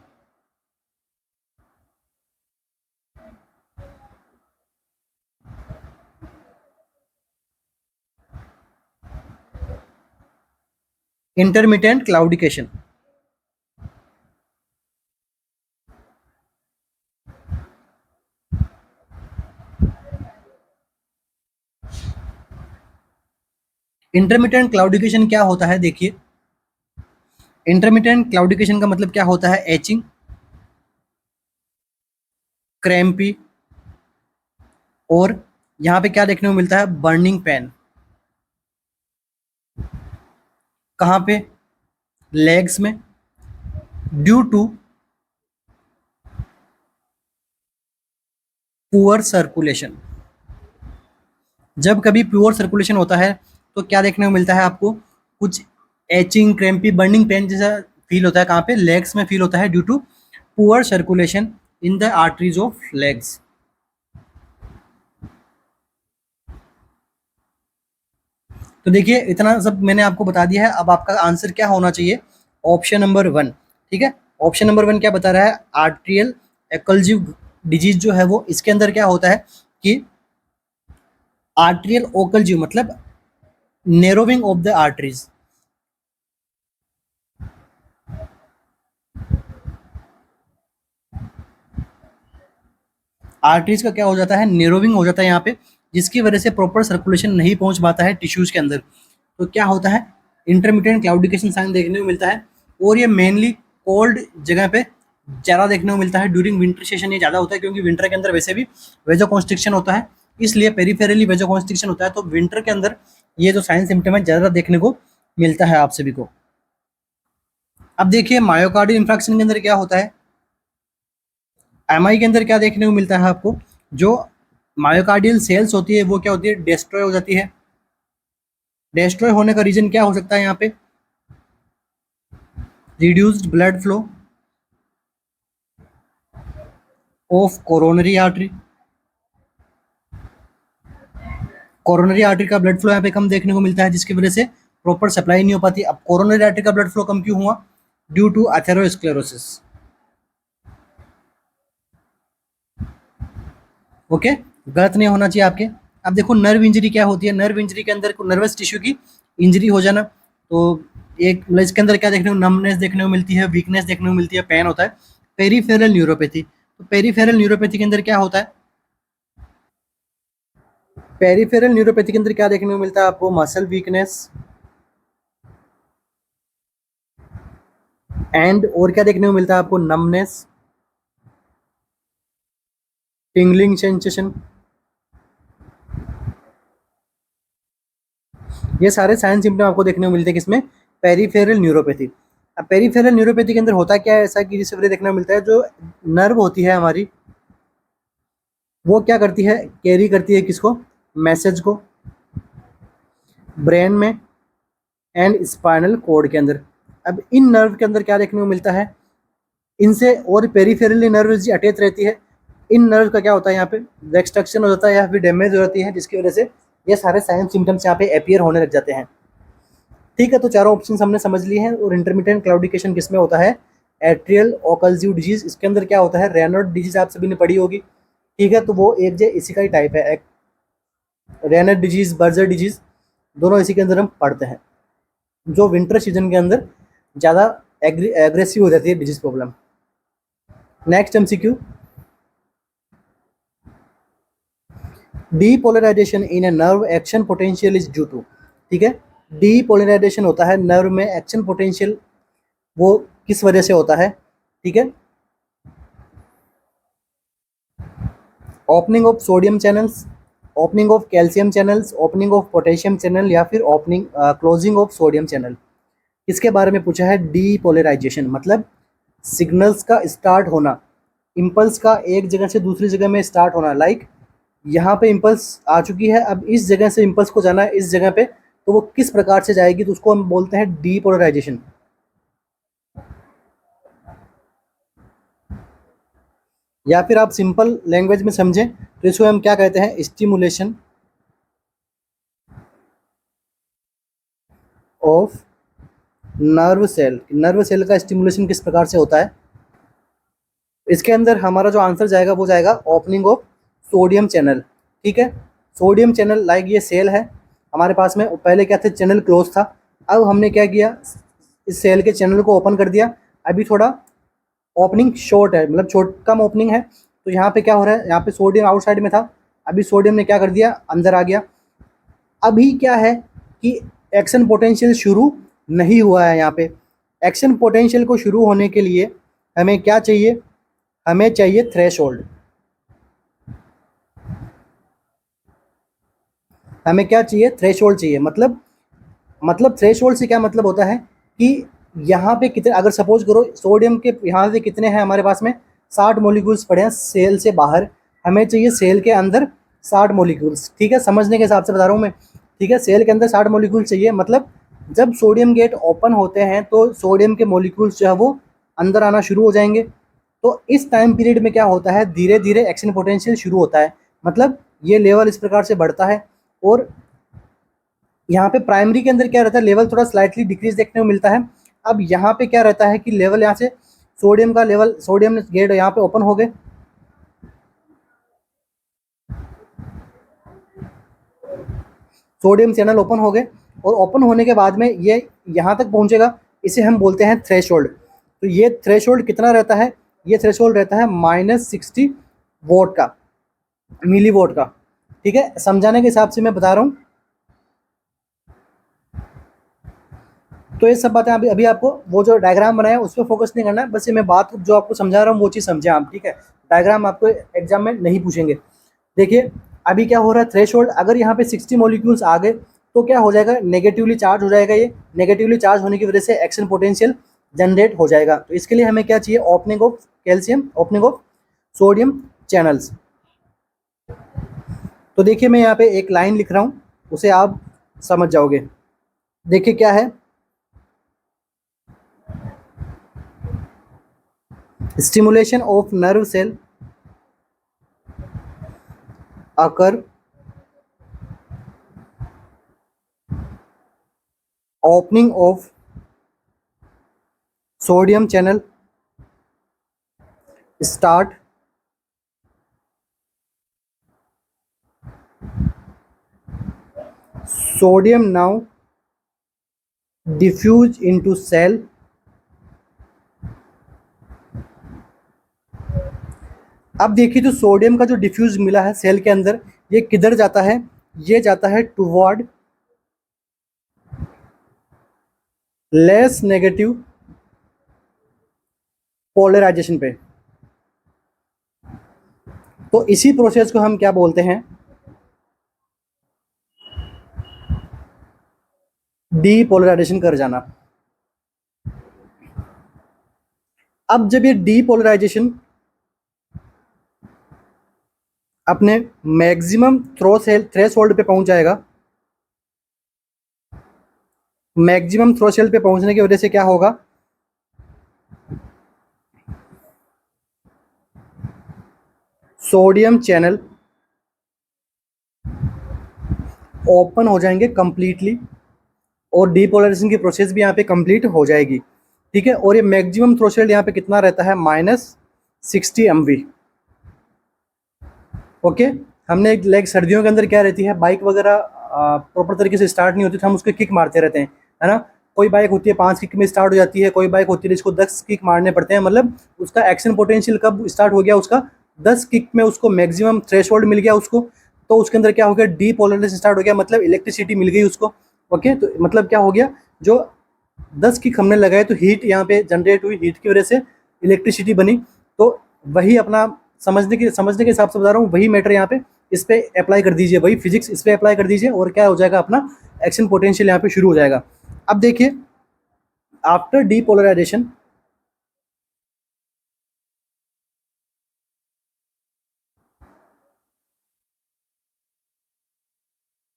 Intermittent claudication, intermittent claudication क्या होता है, देखिए इंटरमिटेंट क्लाउडिकेशन का मतलब क्या होता है, एचिंग, क्रैम्पी, और यहाँ पे क्या देखने को मिलता है, बर्निंग पेन। कहाँ पे, लेग्स में, ड्यू टू पुअर सर्कुलेशन। जब कभी प्योर सर्कुलेशन होता है तो क्या देखने को मिलता है आपको, कुछ एचिंग, क्रैम्पी, बर्निंग पेन जैसा फील होता है। कहाँ पे, लेग्स में फील होता है, due to poor circulation in the arteries of legs. तो देखिए इतना सब मैंने आपको बता दिया है। अब आपका आंसर क्या होना चाहिए, ऑप्शन नंबर 1, ठीक है। ऑप्शन नंबर 1 क्या बता रहा है, आर्ट्रियल ओक्लूसिव डिजीज जो है वो, इसके अंदर क्या होता है कि आर्ट्रियल ओक्लूसिव मतलब नेरोविंग ऑफ द आर्टरीज। आर्टरीज का क्या हो जाता है, नेरोविंग हो जाता है यहाँ पे, जिसकी वजह से प्रॉपर सर्कुलेशन नहीं पहुंच पाता है टिश्यूज के अंदर। तो क्या होता है, इंटरमिटेंट क्लाउडिकेशन साइन देखने को मिलता है। और ये मेनली कोल्ड जगह पे ज़्यादा देखने को मिलता है। ड्यूरिंग विंटर सेशन ये ज़्यादा होता है, क्योंकि विंटर के अंदर वैसे भी वेजो कॉन्स्ट्रिक्शन होता है, इसलिए पेरिफेरली वेजो कॉन्स्ट्रिक्शन होता है। तो विंटर के अंदर ये जो साइन सिम्टम है ज़्यादा देखने को मिलता है आप सभी को। अब देखिए मायोकार्डियल इंफ्रैक्शन के अंदर क्या होता है, एमआई के अंदर क्या देखने को मिलता है आपको, जो मायोकार्डियल सेल्स होती है वो क्या होती है, डिस्ट्रॉय हो जाती है। डिस्ट्रॉय होने का रीजन क्या हो सकता है यहाँ पे, reduced blood flow of coronary artery, coronary artery का ब्लड फ्लो यहाँ पे कम देखने को मिलता है, जिसकी वजह से प्रॉपर सप्लाई नहीं हो पाती। अब कोरोनरी आर्टरी का ब्लड फ्लो कम क्यों हुआ? Due to atherosclerosis. ओके, गलत नहीं होना चाहिए आपके। अब देखो नर्व इंजरी क्या होती है। नर्व इंजरी के अंदर नर्वस टिश्यू की इंजरी हो जाना, तो एक मतलब इसके अंदर क्या देखने को, नमनेस देखने को मिलती है, वीकनेस देखने को मिलती है, पेन होता है। पेरीफेरल न्यूरोपैथी, तो पेरीफेरल न्यूरोपैथी के अंदर क्या होता है? पेरीफेरल न्यूरोपैथी के अंदर क्या देखने को मिलता है आपको? मसल वीकनेस एंड और क्या देखने को मिलता है आपको? Numbness, tingling sensation. ये सारे साइन सिम्टम आपको देखने को मिलते हैं किसमें? Peripheral neuropathy. अब पेरीफेरल न्यूरोपैथी के अंदर होता क्या है ऐसा कि जिससे वजह देखने को मिलता है, जो नर्व होती है हमारी, वो क्या करती है? कैरी करती है किसको? मैसेज को ब्रेन में एंड स्पाइनल कॉर्ड के अंदर। अब इन नर्व के अंदर क्या देखने को मिलता है? इनसे और पेरीफेरली नर्व अटैच रहती है। इन नर्व का क्या होता है यहाँ पे? डिस्ट्रक्शन हो जाता है या फिर डैमेज हो जाती है, जिसकी वजह से ये सारे साइन सिम्टम्स यहाँ पे अपीयर होने लग जाते हैं। ठीक है, तो चारों ऑप्शन हमने समझ लिए हैं। और इंटरमिटेंट क्लाउडिकेशन किसमें होता है? Arterial occlusive disease. इसके अंदर क्या होता है? रेनॉल्ड डिजीज आप सभी ने पढ़ी होगी। ठीक है, तो वो एक जे इसी का ही टाइप है। रेनॉल्ड डिजीज, बर्जर डिजीज, दोनों इसी के अंदर हम पढ़ते हैं, जो विंटर सीजन के अंदर ज़्यादा एग्रेसिव हो जाती है disease problem. Next MCQ, depolarization in a nerve action potential is due to. ठीक है, डीपोलराइजेशन होता है नर्व में एक्शन पोटेंशियल, वो किस वजह से होता है? ठीक है, opening of sodium channels, opening of calcium channels, opening of potassium channel, या फिर opening closing of sodium channel. इसके बारे में पूछा है। डीपोलराइजेशन मतलब सिग्नल्स का स्टार्ट होना, इम्पल्स का एक जगह से दूसरी जगह में स्टार्ट होना। लाइक यहाँ पे इम्पल्स आ चुकी है, अब इस जगह से इम्पल्स को जाना है इस जगह पे, तो वो किस प्रकार से जाएगी, तो उसको हम बोलते हैं डीपोलराइजेशन। या फिर आप सिंपल लैंग्वेज में समझें तो इसको हम क्या कहते हैं? Stimulation of nerve cell. Nerve cell का स्टिमुलेशन किस प्रकार से होता है? इसके अंदर हमारा जो आंसर जाएगा वो जाएगा ओपनिंग ऑफ सोडियम चैनल। ठीक है, सोडियम चैनल, लाइक ये सेल है हमारे पास में, पहले क्या थे? चैनल क्लोज था। अब हमने क्या किया? इस सेल के चैनल को ओपन कर दिया। अभी थोड़ा ओपनिंग शॉर्ट है, मतलब छोट कम ओपनिंग है। तो यहाँ पे क्या हो रहा है? यहाँ पे सोडियम आउटसाइड में था, अभी सोडियम ने क्या कर दिया? अंदर आ गया। अभी क्या है कि एक्शन पोटेंशियल शुरू नहीं हुआ है। यहाँ पे एक्शन पोटेंशियल को शुरू होने के लिए हमें क्या चाहिए? हमें चाहिए थ्रेशोल्ड। हमें क्या चाहिए? थ्रेशोल्ड चाहिए। मतलब थ्रेशोल्ड से क्या मतलब होता है कि यहाँ पे कितने, अगर सपोज करो सोडियम के यहाँ से कितने हैं हमारे पास में? 60 मॉलिक्यूल्स पड़े हैं सेल से बाहर, हमें चाहिए सेल के अंदर 60 मॉलिक्यूल्स। ठीक है, समझने के हिसाब से बता रहा हूँ मैं। ठीक है, सेल के अंदर 60 मॉलिक्यूल चाहिए। मतलब जब सोडियम गेट ओपन होते हैं तो सोडियम के मॉलिक्यूल्स जो है वो अंदर आना शुरू हो जाएंगे। तो इस टाइम पीरियड में क्या होता है? धीरे धीरे एक्शन पोटेंशियल शुरू होता है। मतलब ये लेवल इस प्रकार से बढ़ता है। और यहाँ पे प्राइमरी के अंदर क्या रहता है? लेवल थोड़ा स्लाइटली डिक्रीज देखने को मिलता है। अब यहाँ पे क्या रहता है कि लेवल यहाँ से सोडियम का लेवल, सोडियम गेट यहाँ पे ओपन हो गए, सोडियम चैनल ओपन हो गए, और ओपन होने के बाद में ये यहाँ तक पहुँचेगा, इसे हम बोलते हैं थ्रेशोल्ड। तो ये थ्रेशोल्ड कितना रहता है? ये थ्रेशोल्ड रहता है -60 वोल्ट का, मिली वोल्ट का। ठीक है, समझाने के हिसाब से मैं बता रहा हूँ। तो ये सब बातें अभी अभी आपको वो जो डायग्राम बनाया है उस पर फोकस नहीं करना है, बस ये मैं बात जो आपको समझा रहा हूँ वो चीज़ समझे आप। ठीक है, डायग्राम आपको एग्जाम में नहीं पूछेंगे। देखिए अभी क्या हो रहा है? थ्रेशोल्ड, अगर यहाँ पे 60 मॉलिक्यूल्स आ गए तो क्या हो जाएगा? नेगेटिवली चार्ज हो जाएगा। ये नेगेटिवली चार्ज होने की वजह से एक्शन पोटेंशियल जनरेट हो जाएगा। तो इसके लिए हमें क्या चाहिए? Opening of calcium, opening of sodium channels. तो देखिए मैं यहाँ पे एक लाइन लिख रहा हूँ, उसे आप समझ जाओगे। देखिए क्या है? Stimulation of nerve cell occur opening of sodium channel start, sodium now diffuse into cell, अब देखिए जो सोडियम का जो डिफ्यूज मिला है सेल के अंदर, ये किधर जाता है, ये जाता है टुवर्ड लेस नेगेटिव पोलराइजेशन पे। तो इसी प्रोसेस को हम क्या बोलते हैं, डीपोलराइजेशन कर जाना। अब जब ये डीपोलराइजेशन अपने मैक्सिमम थ्रेशोल्ड पे पहुंच जाएगा, मैक्सिमम थ्रेशोल्ड पे पहुंचने की वजह से क्या होगा, सोडियम चैनल ओपन हो जाएंगे कंप्लीटली और डीपोलराइजेशन की प्रोसेस भी यहाँ पे कंप्लीट हो जाएगी। ठीक है, और ये मैक्सिमम थ्रेशोल्ड यहाँ पे कितना रहता है, -60 MV। ओके, हमने एक लाइक सर्दियों के अंदर क्या रहती है, बाइक वगैरह प्रॉपर तरीके से स्टार्ट नहीं होती तो हम उसको किक मारते रहते हैं, है ना। कोई बाइक होती है 5 किक में स्टार्ट हो जाती है, कोई बाइक होती है जिसको 10 किक मारने पड़ते हैं, मतलब उसका एक्शन पोटेंशियल कब स्टार्ट हो गया, उसका 10 किक में उसको मैक्सिमम थ्रेशोल्ड मिल गया उसको, तो उसके अंदर क्या हो गया, डीपोलराइजेशन स्टार्ट हो गया, मतलब इलेक्ट्रिसिटी मिल गई उसको। ओके, तो मतलब क्या हो गया, जो 10 किक हमने लगाए तो हीट यहाँ पे जनरेट हुई, हीट की वजह से इलेक्ट्रिसिटी बनी। तो वही अपना समझने के हिसाब से बता रहा हूँ, वही मैटर यहाँ पे इस पे अप्लाई कर दीजिए, वही फिजिक्स इस पे अप्लाई कर दीजिए और क्या हो जाएगा, अपना एक्शन पोटेंशियल यहाँ पे शुरू हो जाएगा। अब देखिए, आफ्टर डीपोलराइजेशन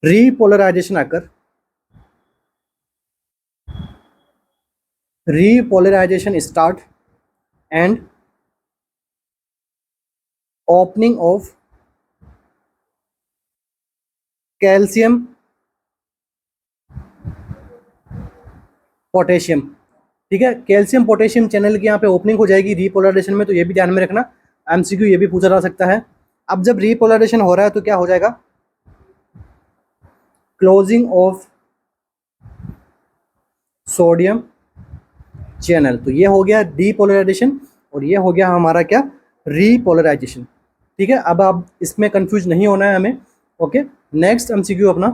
रीपोलराइजेशन आकर, repolarisation start and opening of calcium potassium. ठीक है, कैल्शियम पोटेशियम चैनल की यहाँ पे ओपनिंग हो जाएगी रीपोलराइजेशन में, तो ये भी ध्यान में रखना, एमसीक्यू ये भी पूछा जा सकता है। अब जब रीपोलराइजेशन हो रहा है तो क्या हो जाएगा, क्लोजिंग ऑफ सोडियम चैनल। तो ये हो गया डीपोलराइजेशन और ये हो गया हमारा क्या, रीपोलराइजेशन। ठीक है, अब आप इसमें कंफ्यूज नहीं होना है हमें। ओके, नेक्स्ट एमसीक्यू अपना,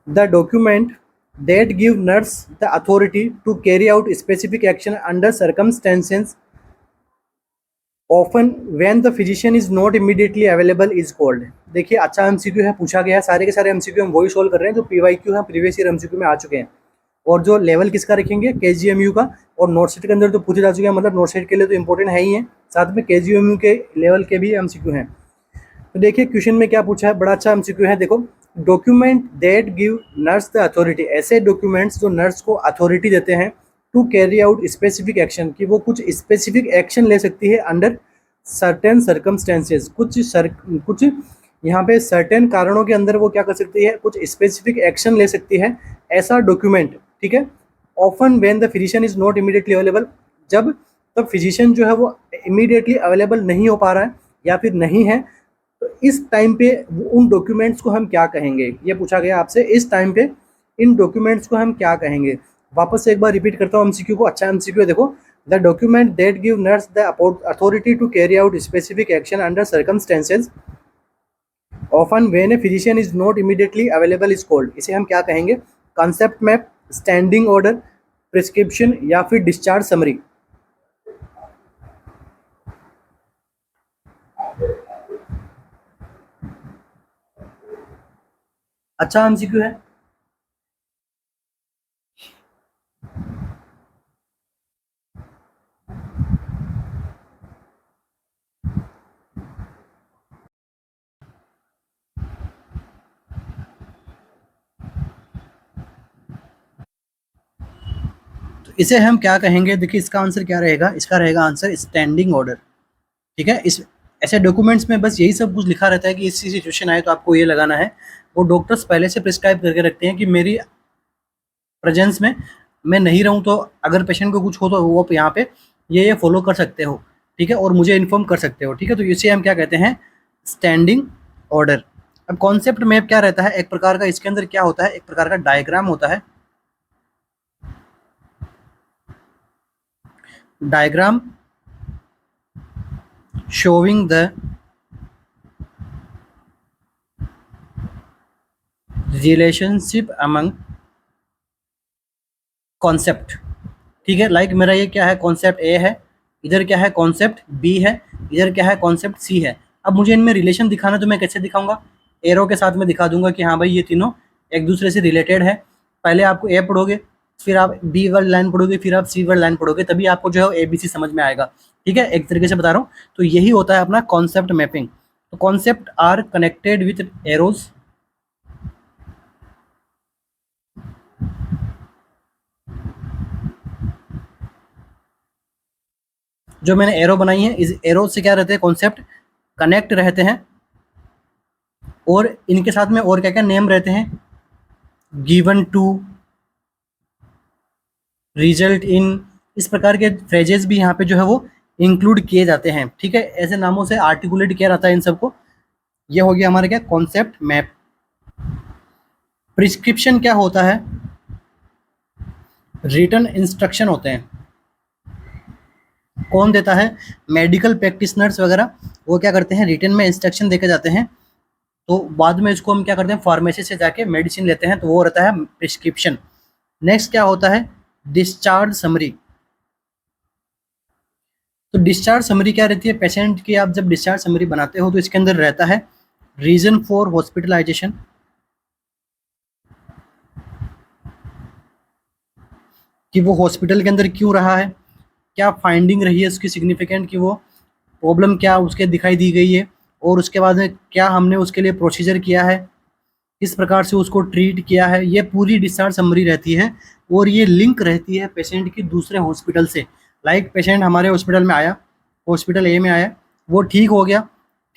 the document that give nurse the authority to carry out specific action under circumstances often when the physician is not immediately available is called। देखिए, अच्छा एमसीक्यू है, पूछा गया है, सारे के सारे एमसीक्यू हम वही सोल्व कर रहे हैं जो पीवाईक्यू है, प्रीवियस ईयर एमसीक्यू में आ चुके हैं। और जो लेवल किसका रखेंगे, केजीएमयू का, और नोट सेट के अंदर तो पूछे जा चुके हैं, मतलब नोट सेट के लिए तो इंपॉर्टेंट है ही है, साथ में केजीएमयू के लेवल के भी एमसीक्यू हैं। तो देखिए क्वेश्चन में क्या पूछा है, बड़ा अच्छा एमसीक्यू है, देखो, document that give nurse the authority, ऐसे डॉक्यूमेंट्स जो नर्स को अथॉरिटी देते हैं to carry out specific action, कि वो कुछ स्पेसिफिक एक्शन ले सकती है अंडर सर्टेन सर्कमस्टेंसेस, कुछ यहाँ पे सर्टेन कारणों के अंदर वो क्या कर सकती है, कुछ स्पेसिफिक एक्शन ले सकती है, ऐसा डॉक्यूमेंट। ठीक है, often when the physician is not immediately available, जब तब फिजिशियन जो है वो इमीडिएटली अवेलेबल नहीं हो पा रहा है या फिर नहीं है, तो इस टाइम पे उन डॉक्यूमेंट्स को हम क्या कहेंगे, ये पूछा गया आपसे, इस टाइम पे इन डॉक्यूमेंट्स को हम क्या कहेंगे। वापस से एक बार रिपीट करता हूँ एमसीक्यू को, अच्छा एमसीक्यू है, देखो, the document that give nurse the authority to carry out specific action under circumstances often when a physician is not immediately available is called. इसे हम क्या कहेंगे, concept map, standing order, prescription या फिर डिस्चार्ज समरी। अच्छा MCQ है। तो इसे हम क्या कहेंगे, देखिए इसका आंसर क्या रहेगा, इसका रहेगा आंसर स्टैंडिंग ऑर्डर। ठीक है, इस ऐसे डॉक्यूमेंट्स में बस यही सब कुछ लिखा रहता है कि इस सिचुएशन आए तो आपको ये लगाना है, वो डॉक्टर्स पहले से प्रिस्क्राइब करके रखते हैं कि मेरी प्रेजेंस में मैं नहीं रहूँ तो अगर पेशेंट को कुछ हो तो वो यहाँ पे ये फॉलो कर सकते हो, ठीक है, और मुझे इन्फॉर्म कर सकते हो, ठीक है। तो इसे हम क्या कहते हैं, स्टैंडिंग ऑर्डर। अब कॉन्सेप्ट मैप क्या रहता है, एक प्रकार का इसके अंदर क्या होता है, एक प्रकार का डायग्राम होता है, diagram showing the relationship among concept, ठीक है। लाइक मेरा ये क्या है, कॉन्सेप्ट ए है, इधर क्या है, कॉन्सेप्ट बी है, इधर क्या है, कॉन्सेप्ट सी है। अब मुझे इनमें रिलेशन दिखाना तो मैं कैसे दिखाऊंगा, एरो के साथ में दिखा दूंगा कि हाँ भाई ये तीनों एक दूसरे से रिलेटेड है। पहले आपको ए पढ़ोगे, फिर आप बी वाली लाइन पढ़ोगे, फिर आप सी वाली लाइन पढ़ोगे, तभी आपको जो है ए बी सी समझ में आएगा, ठीक है। एक तरीके से बता रहा हूँ, तो यही होता है अपना कॉन्सेप्ट मैपिंग। तो concept are connected with arrows, जो मैंने एरो बनाई है, इस एरो से क्या रहते हैं, कॉन्सेप्ट कनेक्ट रहते हैं, और इनके साथ में और क्या क्या नेम रहते हैं, गिवन टू, रिजल्ट इन, इस प्रकार के फ्रेजेस भी यहाँ पे जो है वो इंक्लूड किए जाते हैं, ठीक है। ऐसे नामों से आर्टिकुलेट किया जाता है इन सबको। ये हो गया हमारा क्या, कॉन्सेप्ट मैप। प्रिस्क्रिप्शन क्या होता है, रिटन इंस्ट्रक्शन होते हैं। कौन देता है, मेडिकल प्रैक्टिशनर्स वगैरह, वो क्या करते हैं, रिटन में इंस्ट्रक्शन देके जाते हैं, तो बाद में इसको हम क्या करते हैं, फार्मेसी से जाके मेडिसिन लेते हैं, तो वो रहता है प्रिस्क्रिप्शन। नेक्स्ट क्या होता है, डिस्चार्ज समरी। तो डिस्चार्ज समरी क्या रहती है, पेशेंट की आप जब डिस्चार्ज समरी बनाते हो तो इसके अंदर रहता है रीजन फॉर हॉस्पिटलाइजेशन, कि वो हॉस्पिटल के अंदर क्यों रहा है, क्या फाइंडिंग रही है उसकी सिग्निफिकेंट, कि वो प्रॉब्लम क्या उसके दिखाई दी गई है, और उसके बाद में क्या हमने उसके लिए प्रोसीजर किया है, किस प्रकार से उसको ट्रीट किया है, ये पूरी डिस्चार्ज समरी रहती है। और ये लिंक रहती है पेशेंट की दूसरे हॉस्पिटल से। लाइक पेशेंट हमारे हॉस्पिटल में आया, हॉस्पिटल ए में आया, वो ठीक हो गया,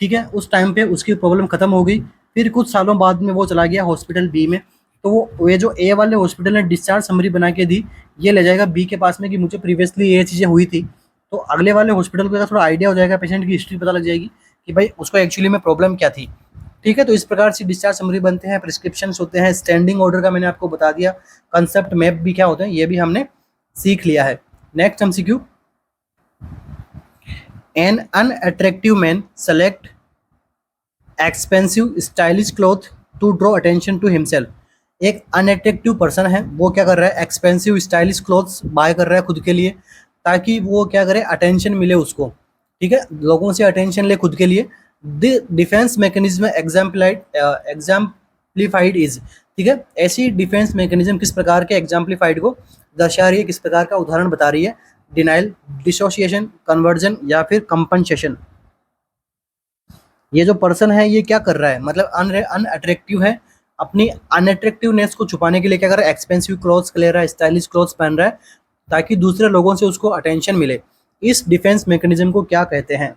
ठीक है, उस टाइम पे उसकी प्रॉब्लम खत्म हो गई, फिर कुछ सालों बाद में वो चला गया हॉस्पिटल बी में, तो वो ये जो ए वाले हॉस्पिटल ने डिस्चार्ज समरी बना के दी, ये ले जाएगा बी के पास में कि मुझे प्रीवियसली ये चीज़ें हुई थी। तो अगले वाले हॉस्पिटल को थोड़ा आइडिया हो जाएगा, पेशेंट की हिस्ट्री पता लग जाएगी कि भाई उसको एक्चुअली में प्रॉब्लम क्या थी, ठीक है। तो इस प्रकार से डिस्चार्ज समरी बनते हैं, प्रिस्क्रिप्शन होते हैं, स्टैंडिंग ऑर्डर का मैंने आपको बता दिया, कंसेप्ट मैप भी क्या होते हैं ये भी हमने सीख लिया है। Next MCQ, an unattractive man select expensive stylish cloth to draw attention to himself. एक अनअट्रैक्टिव पर्सन है, वो क्या कर रहा है, एक्सपेंसिव स्टाइलिश क्लॉथ्स बाय कर रहा है खुद के लिए, ताकि वो क्या करे, अटेंशन मिले उसको, ठीक है, लोगों से अटेंशन ले खुद के लिए। The defence mechanism exemplified is, ठीक है, ऐसी डिफेंस मैकेनिज्म किस प्रकार के एग्जाम्पलीफाइड को दर्शा रही है, किस प्रकार का उदाहरण बता रही है, डिनाइल, डिसोसिएशन, कन्वर्जन या फिर कंपनसेशन। ये जो पर्सन है ये क्या कर रहा है, मतलब अनअट्रैक्टिव है, अपनी अनअट्रैक्टिवनेस को छुपाने के लिए क्या कर रहा है, एक्सपेंसिव क्लॉथ्स ले रहा है, स्टाइलिश क्लॉथ्स पहन रहा है, ताकि दूसरे लोगों से उसको अटेंशन मिले। इस डिफेंस मैकेनिज्म को क्या कहते हैं,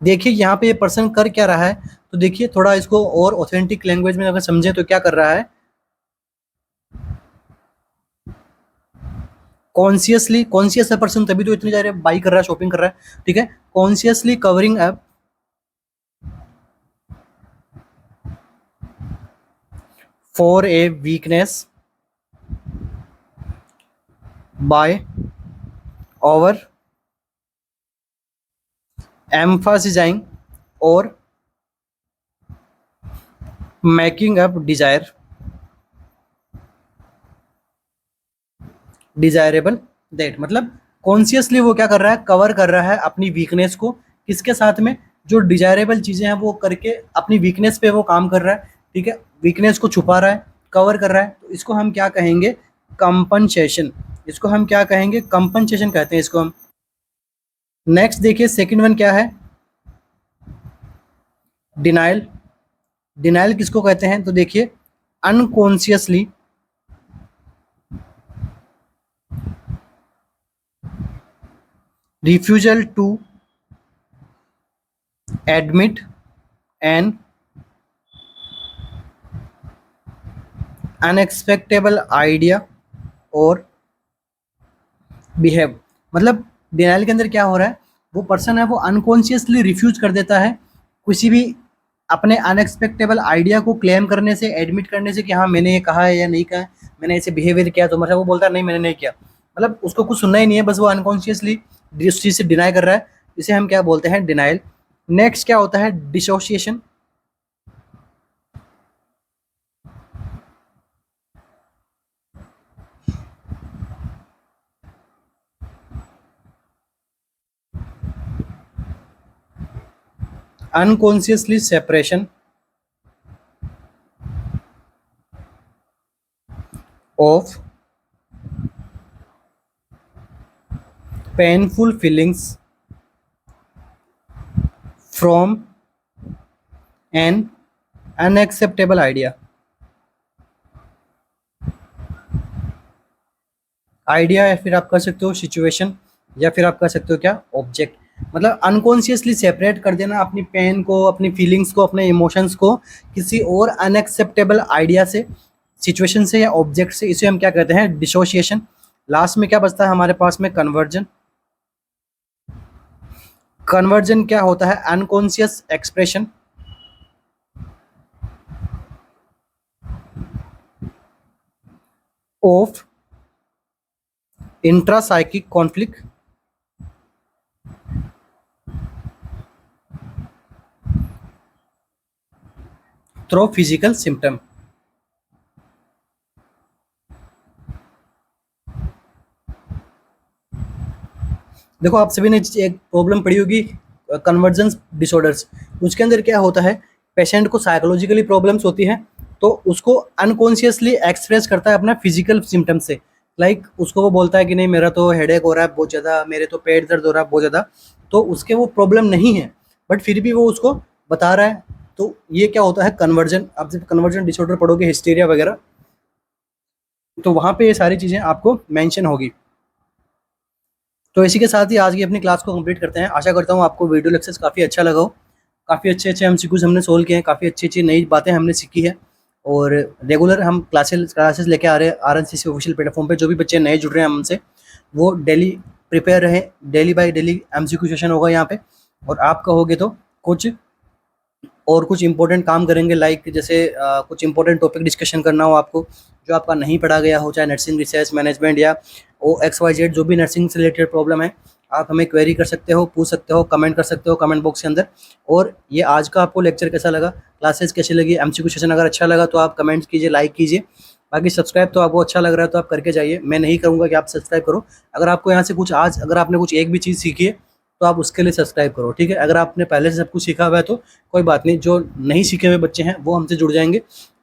देखिए यहाँ पे ये पर्सन कर क्या रहा है, तो देखिए थोड़ा इसको और ऑथेंटिक लैंग्वेज में अगर समझे तो क्या कर रहा है, कॉन्शियसली, कॉन्शियस है पर्सन तभी तो इतनी ज़्यादा बाई कर रहा है, शॉपिंग कर रहा है, ठीक है, consciously covering up for a weakness by over emphasising और making up desire desirable that. मतलब कॉन्शियसली वो क्या कर रहा है, कवर कर रहा है अपनी वीकनेस को, किसके साथ में, जो डिजायरेबल चीजें हैं वो करके अपनी वीकनेस पे वो काम कर रहा है, ठीक है, वीकनेस को छुपा रहा है, कवर कर रहा है, तो इसको हम क्या कहेंगे, कंपनसेशन। इसको हम क्या कहेंगे, कंपनसेशन कहते हैं इसको हम। नेक्स्ट देखिए सेकंड वन क्या है, डिनाइल। डिनाइल किसको कहते हैं, तो देखिए unconsciously refusal to admit an unacceptable idea और बिहेव। मतलब डिनाइल के अंदर क्या हो रहा है, वो पर्सन है वो अनकॉन्शियसली रिफ्यूज कर देता है किसी भी अपने अनएक्सपेक्टेबल आइडिया को क्लेम करने से, एडमिट करने से कि हाँ मैंने ये कहा है या नहीं कहा है, मैंने ऐसे बिहेवियर किया, तो मतलब वो बोलता है नहीं मैंने नहीं किया। मतलब उसको कुछ सुनना ही नहीं है, बस वो अनकॉन्शियसली इस चीज़ से डिनाई कर रहा है। इसे हम क्या बोलते हैं, डिनाइल। नेक्स्ट क्या होता है, dissociation. Unconsciously separation of painful feelings from an unacceptable idea. Idea या फिर आप कह सकते हो सिचुएशन, या फिर आप कह सकते हो क्या, ऑब्जेक्ट। मतलब अनकॉन्शियसली सेपरेट कर देना अपनी पेन को, अपनी फीलिंग्स को, अपने इमोशंस को किसी और अनएक्सेप्टेबल आइडिया से, सिचुएशन से या ऑब्जेक्ट से, इसे हम क्या कहते हैं, डिसोशिएशन। लास्ट में क्या बचता है हमारे पास में, कन्वर्जन। कन्वर्जन क्या होता है, unconscious expression of intrapsychic conflict through physical symptom. देखो आप सभी ने एक प्रॉब्लम पढ़ी होगी, कन्वर्जन डिसऑर्डर्स। उसके अंदर क्या होता है, पेशेंट को साइकोलॉजिकली प्रॉब्लम्स होती हैं, तो उसको अनकॉन्शियसली एक्सप्रेस करता है अपना फिजिकल सिम्टम से। लाइक उसको वो बोलता है कि नहीं मेरा तो हेडेक हो रहा है बहुत ज़्यादा, मेरे तो पेट दर्द हो रहा है बहुत ज़्यादा, तो उसके वो प्रॉब्लम नहीं है, बट फिर भी वो उसको बता रहा है। तो ये क्या होता है, कन्वर्जन। आप जब कन्वर्जन डिसऑर्डर पढ़ोगे, हिस्टीरिया वगैरह, तो वहाँ पे ये सारी चीज़ें आपको मेंशन होगी। तो इसी के साथ ही आज की अपनी क्लास को कंप्लीट करते हैं। आशा करता हूँ आपको वीडियो लेक्चर्स काफ़ी अच्छा लगा हो। काफ़ी अच्छे एमसीक्यूज हमने सोल्व किए हैं, काफ़ी अच्छी नई बातें हमने सीखी है, और रेगुलर हम क्लासेस लेके आ रहे हैं आरएनसीसी ऑफिशियल प्लेटफॉर्म पे। जो भी बच्चे नए जुड़ रहे हैं हमसे, वो डेली प्रिपेयर रहें, daily by daily MCQ session होगा यहाँ पे। और आप कहोगे तो कुछ इंपॉर्टेंट काम करेंगे, लाइक जैसे कुछ इंपॉर्टेंट टॉपिक डिस्कशन करना हो आपको, जो आपका नहीं पढ़ा गया हो, चाहे नर्सिंग रिसर्च मैनेजमेंट या XYZ, जो भी नर्सिंग से रिलेटेड प्रॉब्लम है, आप हमें क्वेरी कर सकते हो, पूछ सकते हो, कमेंट कर सकते हो कमेंट बॉक्स के अंदर। और ये आज का आपको लेक्चर कैसा लगा, क्लासेस कैसी लगी, एमसीक्यू सेशन अगर अच्छा लगा तो आप कमेंट कीजिए, लाइक कीजिए। बाकी सब्सक्राइब तो आपको अच्छा लग रहा है तो आप करके जाइए, मैं नहीं कहूँगा कि आप सब्सक्राइब करो। अगर आपको यहाँ से कुछ आज अगर आपने कुछ एक भी चीज़ सीखी है, तो आप उसके लिए सब्सक्राइब करो, ठीक है। अगर आपने पहले से सब कुछ सीखा हुआ है तो कोई बात नहीं, जो नहीं सीखे हुए बच्चे हैं वो हमसे जुड़ जाएंगे,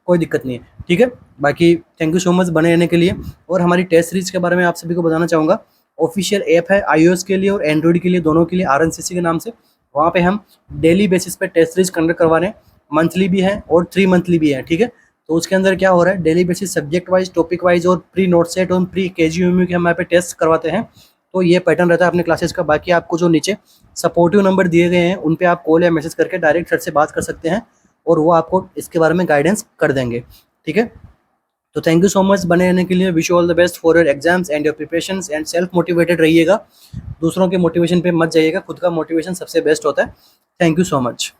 कोई दिक्कत नहीं है, ठीक है। बाकी थैंक यू सो मच बने रहने के लिए। और हमारी टेस्ट सीरीज के बारे में आप सभी को बताना चाहूँगा, ऑफिशियल ऐप है iOS के लिए और एंड्रॉइड के लिए, दोनों के लिए, आरएनसीसी के नाम से। वहाँ पे हम डेली बेसिस पे टेस्ट सीरीज कंडक्ट करवा रहे हैं, मंथली भी है और 3 मंथली भी है, ठीक है। तो उसके अंदर क्या हो रहा है, daily basis subject wise, topic wise और प्री नोट सेट और प्री KGMU के हम यहाँ पे टेस्ट करवाते हैं। तो ये पैटर्न रहता है अपने क्लासेस का। बाकी आपको जो नीचे सपोर्टिव नंबर दिए गए हैं उन पे आप कॉल या मैसेज करके डायरेक्ट सर से बात कर सकते हैं, और वो आपको इसके बारे में गाइडेंस कर देंगे, ठीक है। तो थैंक यू सो मच बने रहने के लिए। Wish you all the best for your exams and your preparations, and self motivated रहिएगा, दूसरों के मोटिवेशन पे मत जाइएगा, खुद का मोटिवेशन सबसे बेस्ट होता है। Thank you so much.